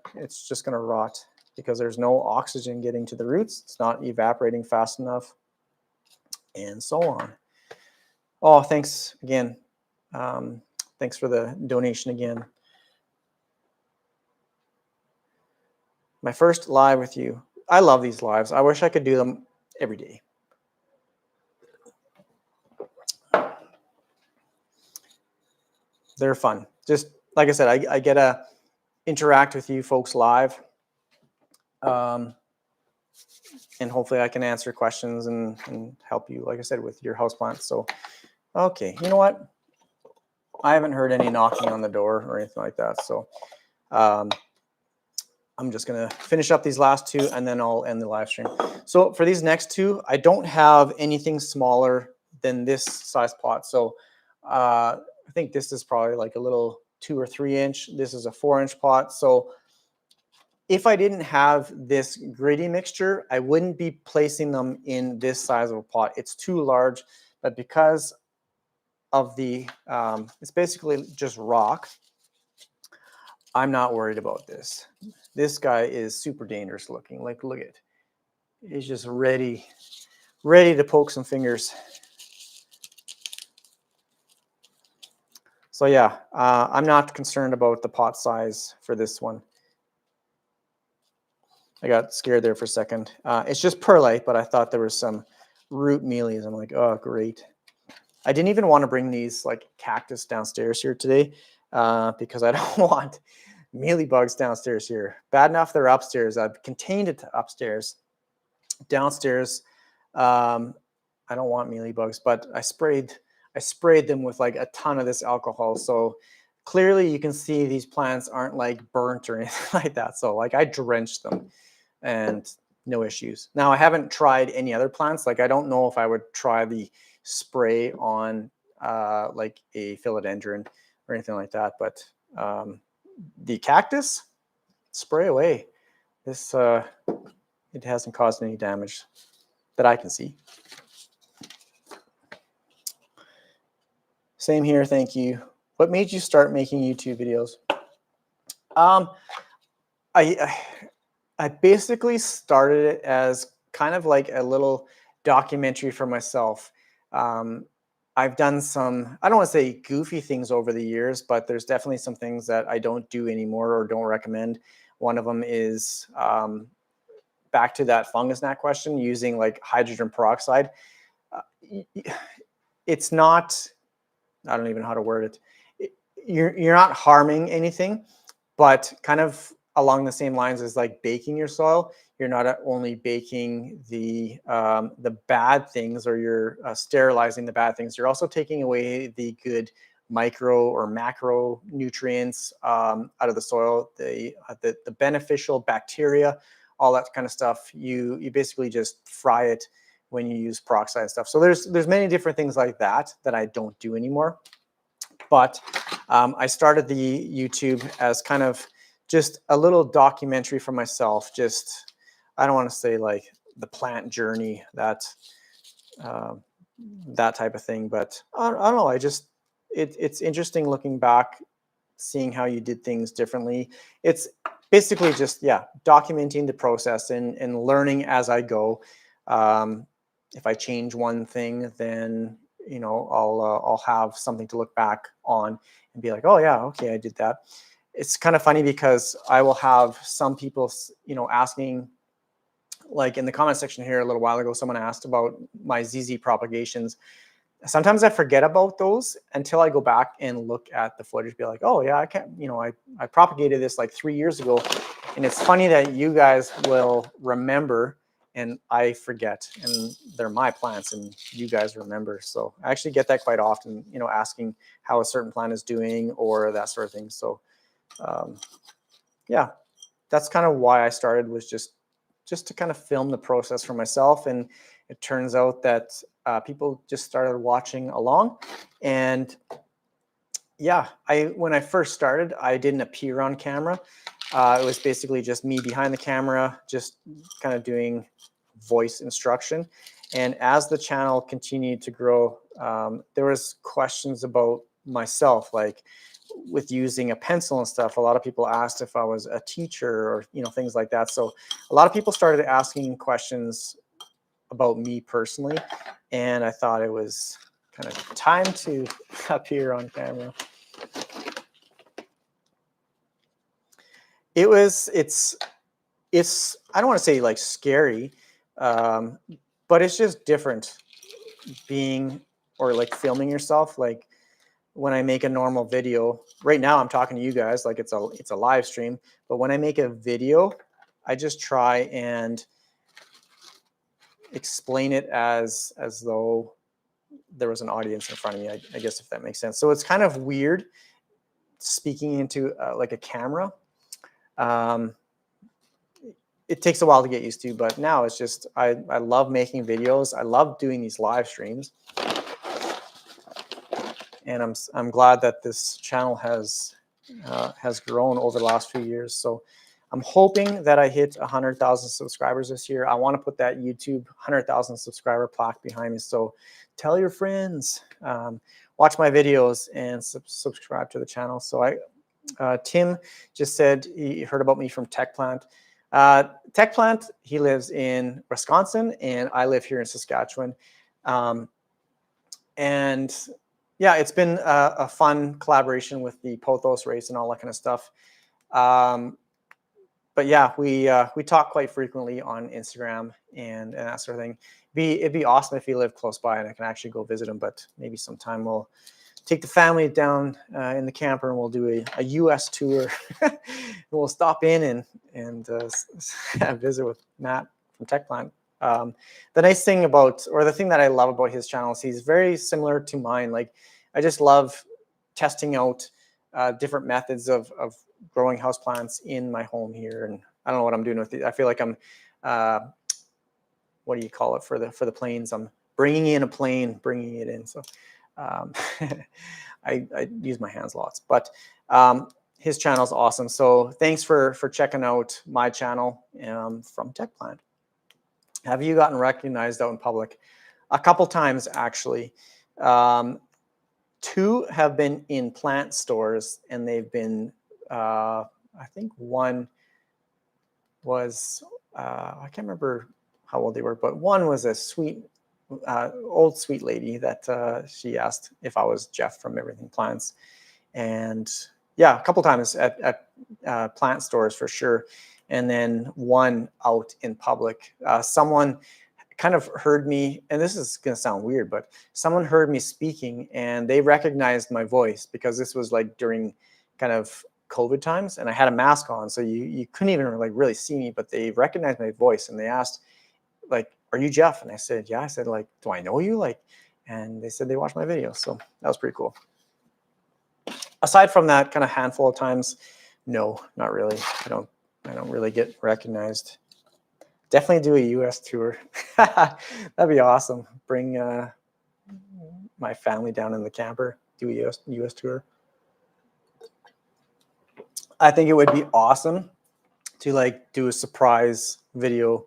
A: rot because there's no oxygen getting to the roots. It's not evaporating fast enough, and so on. Oh, thanks again. Thanks for the donation again. My first live with you. I love these lives. I wish I could do them every day. They're fun. Just like I said, I get to interact with you folks live. And hopefully I can answer questions and help you, like I said, with your houseplants. So, okay, you know what? I haven't heard any knocking on the door or anything like that. So I'm just going to finish up these last two and then I'll end the live stream. So for these next two, I don't have anything smaller than this size pot. So I think this is probably like a little 2 or 3 inch. This is a 4-inch pot. So if I didn't have this gritty mixture, I wouldn't be placing them in this size of a pot. It's too large, but because of the, it's basically just rock. I'm not worried about this. This guy is super dangerous looking. Like, look at, he's just ready to poke some fingers. So yeah, I'm not concerned about the pot size for this one. I got scared there for a second. It's just perlite, but I thought there was some root mealies. I'm like, oh, great. I didn't even want to bring these like cactus downstairs here today because I don't want mealybugs downstairs here. Bad enough they're upstairs. I've contained it upstairs. Downstairs, I don't want mealybugs, but I sprayed them with like a ton of this alcohol. So clearly you can see these plants aren't like burnt or anything like that. So like I drenched them and no issues. Now I haven't tried any other plants. Like I don't know if I would try the spray on like a philodendron or anything like that, but the cactus, spray away. This it hasn't caused any damage that I can see. Same here, thank you. What made you start making YouTube videos? I basically started it as kind of like a little documentary for myself. I've done some, I don't want to say goofy things over the years, but there's definitely some things that I don't do anymore or don't recommend. One of them is back to that fungus gnat question, using like hydrogen peroxide. It's not, I don't even know how to word it. You're not harming anything, but kind of along the same lines as like baking your soil. You're not only baking the bad things, or you're sterilizing the bad things. You're also taking away the good micro or macro nutrients out of the soil, the beneficial bacteria, all that kind of stuff. You basically just fry it when you use peroxide and stuff. So there's many different things like that that I don't do anymore. But I started the YouTube as kind of just a little documentary for myself. Just, I don't want to say like the plant journey, that type of thing, but I don't know. It's interesting looking back, seeing how you did things differently. It's basically just, yeah, documenting the process and learning as I go. If I change one thing, then I'll have something to look back on and be like, oh yeah, okay, I did that. It's kind of funny because I will have some people, asking, like in the comment section here a little while ago, someone asked about my ZZ propagations. Sometimes I forget about those until I go back and look at the footage, be like, oh yeah, I propagated this like 3 years ago. And it's funny that you guys will remember and I forget, and they're my plants and you guys remember. So I actually get that quite often, asking how a certain plant is doing or that sort of thing. So yeah, that's kind of why I started, was just to kind of film the process for myself. And it turns out that people just started watching along. And yeah, when I first started, I didn't appear on camera. It was basically just me behind the camera, just kind of doing voice instruction. And as the channel continued to grow, there was questions about myself, like with using a pencil and stuff. A lot of people asked if I was a teacher or things like that. So a lot of people started asking questions about me personally, and I thought it was kind of time to appear on camera. It's I don't want to say like scary, but it's just different being, or like filming yourself. Like when I make a normal video right now, I'm talking to you guys like it's a live stream, but when I make a video, I just try and explain it as though there was an audience in front of me, I guess, if that makes sense. So it's kind of weird speaking into like a camera. It takes a while to get used to, but now it's just, I love making videos. I love doing these live streams. And I'm glad that this channel has grown over the last few years. So I'm hoping that I hit 100,000 subscribers this year. I want to put that YouTube 100,000 subscriber plaque behind me. So tell your friends, watch my videos, and subscribe to the channel. So Tim just said he heard about me from ThiCCLY. ThiCCLY, he lives in Wisconsin, and I live here in Saskatchewan. And yeah, it's been a fun collaboration with the Pothos race and all that kind of stuff. But yeah, we talk quite frequently on Instagram and that sort of thing. It'd be awesome if he lived close by and I can actually go visit him. But maybe sometime we'll take the family down in the camper and we'll do a US tour. We'll stop in and visit with Matt from ThiCCLY. The nice thing about, or the thing that I love about his channel is he's very similar to mine. Like, I just love testing out different methods of growing houseplants in my home here. And I don't know what I'm doing with it. I feel like I'm, what do you call it for the planes? I'm bringing in a plane, bringing it in. So I use my hands lots, but his channel is awesome. So thanks for checking out my channel from ThiCCLY. Have you gotten recognized out in public? A couple times, actually. 2 have been in plant stores, and they've been, I think one was, I can't remember how old they were, but one was a sweet, old sweet lady that she asked if I was Jeff from Everything Plants. And yeah, a couple times at plant stores for sure. And then one out in public. Someone kind of heard me, and this is going to sound weird, but someone heard me speaking and they recognized my voice because this was like during kind of COVID times and I had a mask on. So you couldn't even like really see me, but they recognized my voice and they asked, like, are you Jeff? And I said, yeah. I said, like, do I know you? Like, and they said they watched my video. So that was pretty cool. Aside from that kind of handful of times, no, not really. I don't really get recognized. Definitely do a US tour. That'd be awesome. Bring my family down in the camper, do a US tour. I think it would be awesome to like do a surprise video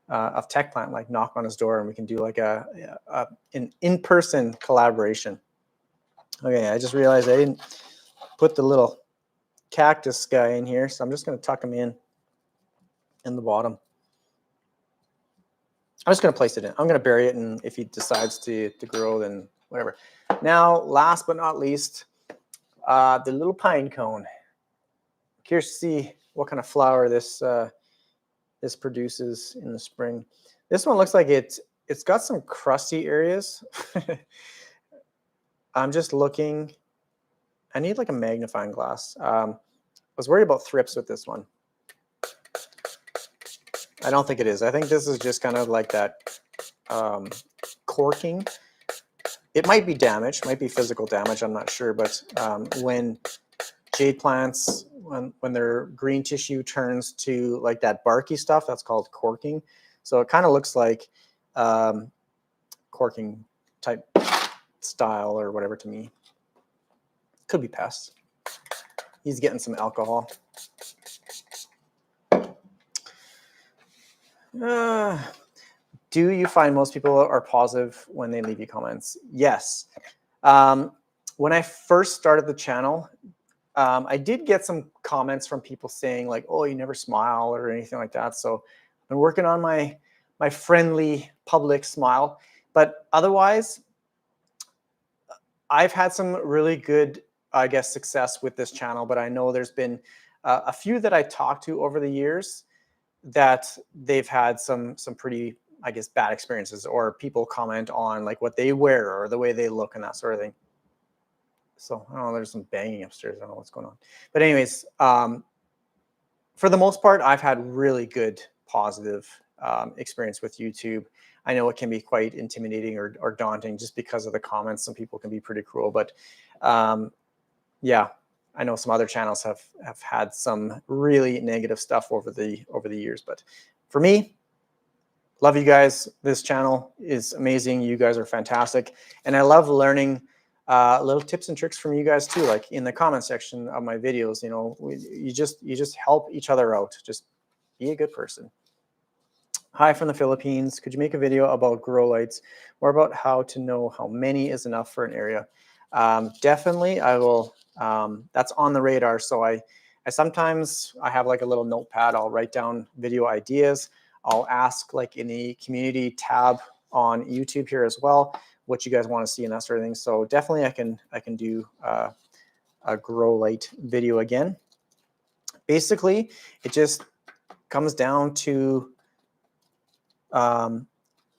A: of ThiCCLY, like knock on his door and we can do like an in-person collaboration. Okay, I just realized I didn't put the little cactus guy in here, so I'm just going to tuck him in the bottom. I'm just going to place it in. I'm going to bury it, and if he decides to grow, then whatever. Now, last but not least, the little pine cone. Curious to see what kind of flower this this produces in the spring. This one looks like it's got some crusty areas. I'm just looking. I need like a magnifying glass. I was worried about thrips with this one. I don't think it is. I think this is just kind of like that corking. It might be damage, might be physical damage, I'm not sure. But when jade plants, when their green tissue turns to like that barky stuff, that's called corking. So it kind of looks like corking type style or whatever to me. Could be pests. He's getting some alcohol. Do you find most people are positive when they leave you comments? Yes. When I first started the channel, I did get some comments from people saying like, oh, you never smile or anything like that. So I've been working on my friendly public smile. But otherwise, I've had some really good, I guess, success with this channel. But I know there's been a few that I talked to over the years that they've had some pretty, I guess, bad experiences, or people comment on like what they wear or the way they look and that sort of thing. So I don't know, there's some banging upstairs. I don't know what's going on. But anyways, for the most part, I've had really good positive experience with YouTube. I know it can be quite intimidating or daunting just because of the comments. Some people can be pretty cruel, but yeah, I know some other channels have had some really negative stuff over the years. But for me, love you guys. This channel is amazing. You guys are fantastic, and I love learning little tips and tricks from you guys too. Like in the comment section of my videos, you know, you just help each other out. Just be a good person. Hi from the Philippines. Could you make a video about grow lights or about how to know how many is enough for an area? Definitely, I will that's on the radar. So I sometimes I have like a little notepad. I'll write down video ideas. I'll ask like in the community tab on YouTube here as well what you guys want to see and that sort of thing. So definitely I can do a grow light video again. Basically, it just comes down to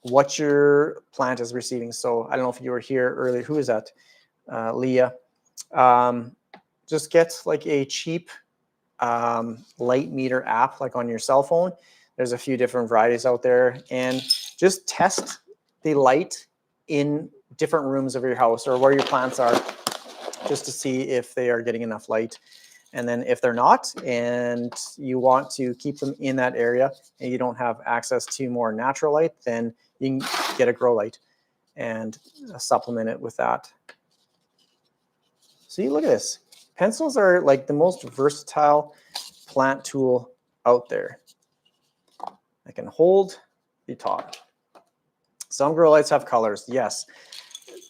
A: what your plant is receiving. So I don't know if you were here earlier. Who is that? Leah. Just get like a cheap light meter app like on your cell phone. There's a few different varieties out there, and just test the light in different rooms of your house or where your plants are, just to see if they are getting enough light. And then if they're not, and you want to keep them in that area and you don't have access to more natural light, then you can get a grow light and supplement it with that. See, look at this. Pencils are like the most versatile plant tool out there. I can hold the top. Some grow lights have colors, yes.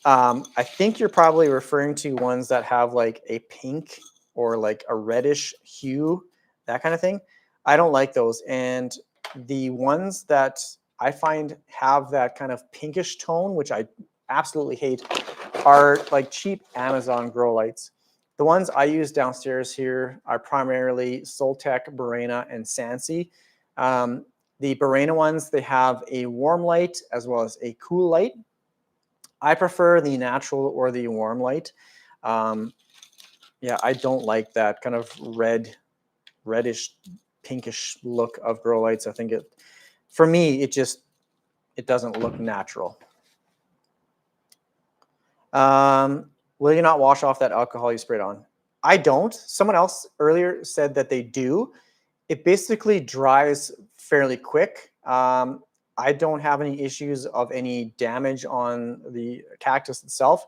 A: I think you're probably referring to ones that have like a pink or like a reddish hue, that kind of thing. I don't like those. And the ones that I find have that kind of pinkish tone, which I absolutely hate, are like cheap Amazon grow lights. The ones I use downstairs here are primarily Soltec, Burena, and Sansi. The Burena ones, they have a warm light as well as a cool light. I prefer the natural or the warm light. Yeah, I don't like that kind of reddish, pinkish look of grow lights. I think for me, it doesn't look natural. Will you not wash off that alcohol you sprayed on? I don't. Someone else earlier said that they do. It basically dries fairly quick. I don't have any issues of any damage on the cactus itself.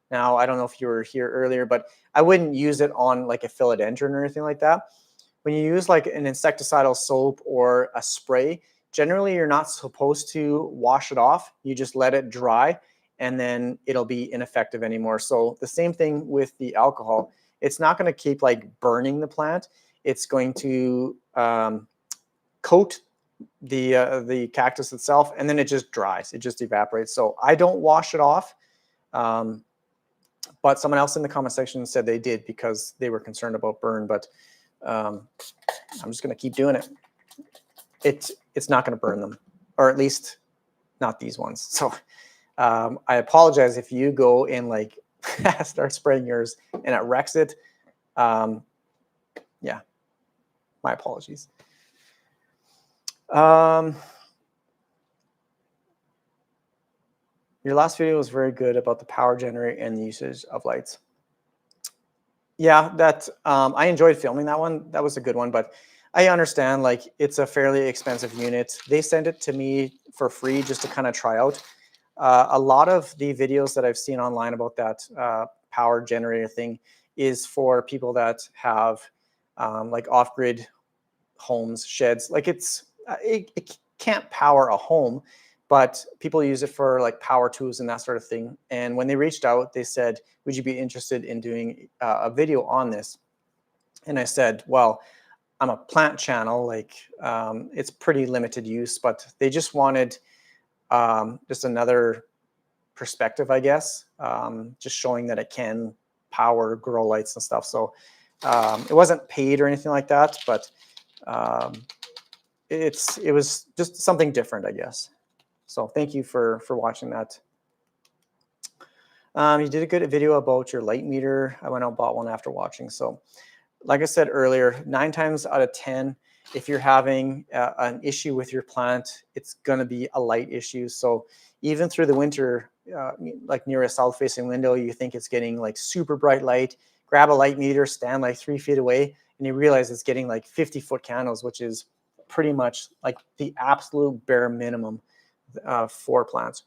A: Now, I don't know if you were here earlier, but I wouldn't use it on like a philodendron or anything like that. When you use like an insecticidal soap or a spray, generally you're not supposed to wash it off. You just let it dry and then it'll be ineffective anymore. So the same thing with the alcohol. It's not going to keep like burning the plant. It's going to coat the cactus itself, and then it just dries. It just evaporates. So I don't wash it off. But someone else in the comment section said they did because they were concerned about burn. But I'm just going to keep doing it. It's not going to burn them, or at least not these ones. So I apologize if you go and like start spraying yours and it wrecks it. Yeah, my apologies. Your last video was very good about the power generator and the usage of lights. Yeah, that I enjoyed filming that one. That was a good one, but I understand like it's a fairly expensive unit. They sent it to me for free just to kind of try out. A lot of the videos that I've seen online about that power generator thing is for people that have like off-grid homes, sheds. Like it can't power a home, but people use it for like power tools and that sort of thing. And when they reached out, they said, would you be interested in doing a video on this? And I said, well, I'm a plant channel, like it's pretty limited use, but they just wanted just another perspective, I guess, just showing that it can power grow lights and stuff. So it wasn't paid or anything like that, but it was just something different, I guess. So thank you for watching that. You did a good video about your light meter. I went out and bought one after watching. So like I said earlier, 9 times out of 10, if you're having an issue with your plant, it's going to be a light issue. So even through the winter, like near a south-facing window, you think it's getting like super bright light, grab a light meter, stand like 3 feet away, and you realize it's getting like 50-foot candles, which is pretty much like the absolute bare minimum for plants.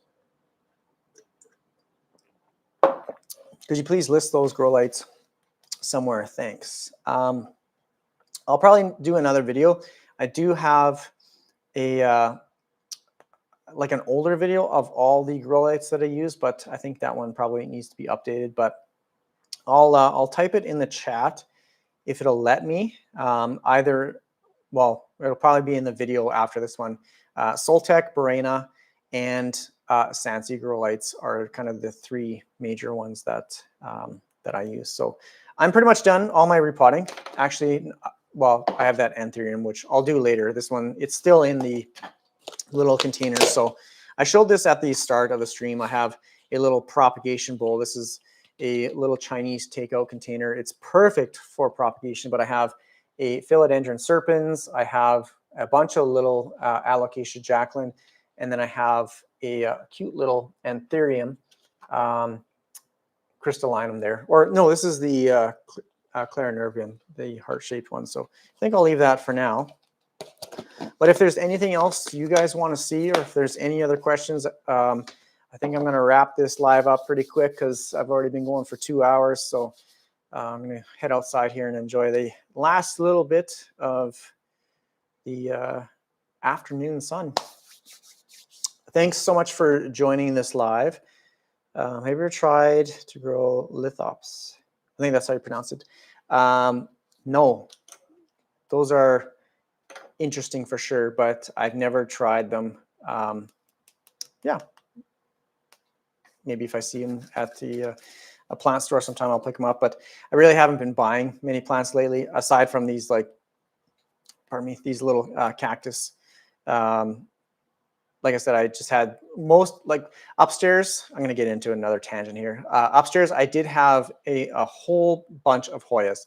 A: Could you please list those grow lights somewhere? Thanks. I'll probably do another video. I do have a like an older video of all the grow lights that I use, but I think that one probably needs to be updated. But I'll type it in the chat if it'll let me. Either, well, it'll probably be in the video after this one. Soltec, Borena, and Sansi grow lights are kind of the three major ones that that I use. So I'm pretty much done all my repotting. Actually, well, I have that anthurium, which I'll do later. This one, it's still in the little containers. So I showed this at the start of the stream. I have a little propagation bowl. This is a little Chinese takeout container. It's perfect for propagation, but I have a philodendron serpens. I have a bunch of little alocasia jacqueline, and then I have a cute little anthurium crystallinum there. Or no, this is the clarinervium, the heart-shaped one. So I think I'll leave that for now. But if there's anything else you guys want to see, or if there's any other questions, I think I'm going to wrap this live up pretty quick because I've already been going for 2 hours. So I'm going to head outside here and enjoy the last little bit of the afternoon sun. Thanks so much for joining this live. Have you ever tried to grow lithops? I think that's how you pronounce it. No, those are interesting for sure, but I've never tried them. Yeah, maybe if I see them at the a plant store sometime, I'll pick them up. But I really haven't been buying many plants lately, aside from these, like, pardon me, these little cactus. Like I said, I just had most, like, upstairs. I'm going to get into another tangent here. Upstairs, I did have a whole bunch of Hoyas,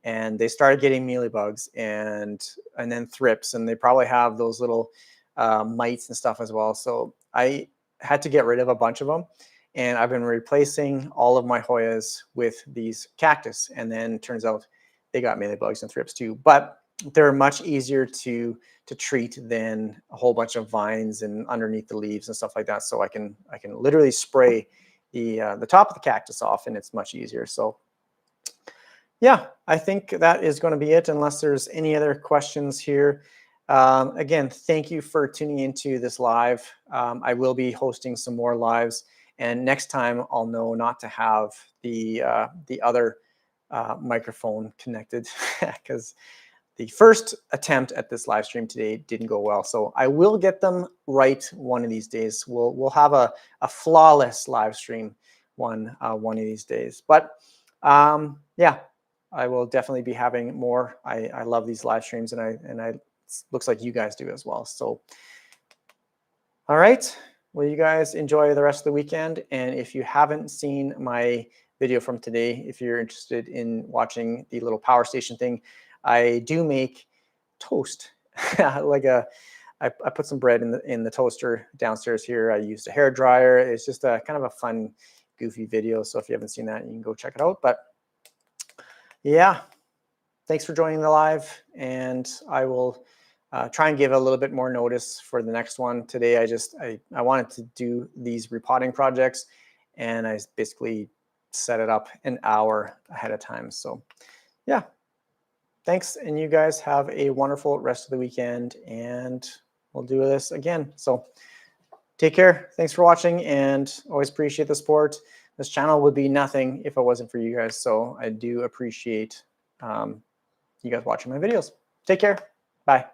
A: and they started getting mealybugs and then thrips, and they probably have those little mites and stuff as well. So I had to get rid of a bunch of them, and I've been replacing all of my Hoyas with these cactus, and then turns out they got mealybugs and thrips too. But they're much easier to treat than a whole bunch of vines and underneath the leaves and stuff like that. So I can literally spray the top of the cactus off, and it's much easier. So yeah, I think that is going to be it, unless there's any other questions here. Again, thank you for tuning into this live. I will be hosting some more lives, and next time I'll know not to have the other microphone connected because the first attempt at this live stream today didn't go well. So I will get them right one of these days. We'll have a flawless live stream one of these days. But yeah, I will definitely be having more. I love these live streams, and I looks like you guys do as well. So all right, well, you guys enjoy the rest of the weekend. And if you haven't seen my video from today, if you're interested in watching the little power station thing, I do make toast. Like I put some bread in the toaster downstairs here. I used a hair dryer. It's just a kind of a fun, goofy video. So if you haven't seen that, you can go check it out. But yeah, thanks for joining the live, and I will try and give a little bit more notice for the next one. Today, I wanted to do these repotting projects, and I basically set it up an hour ahead of time. So yeah, thanks, and you guys have a wonderful rest of the weekend, and we'll do this again. So take care. Thanks for watching, and always appreciate the support. This channel would be nothing if it wasn't for you guys. So I do appreciate you guys watching my videos. Take care. Bye.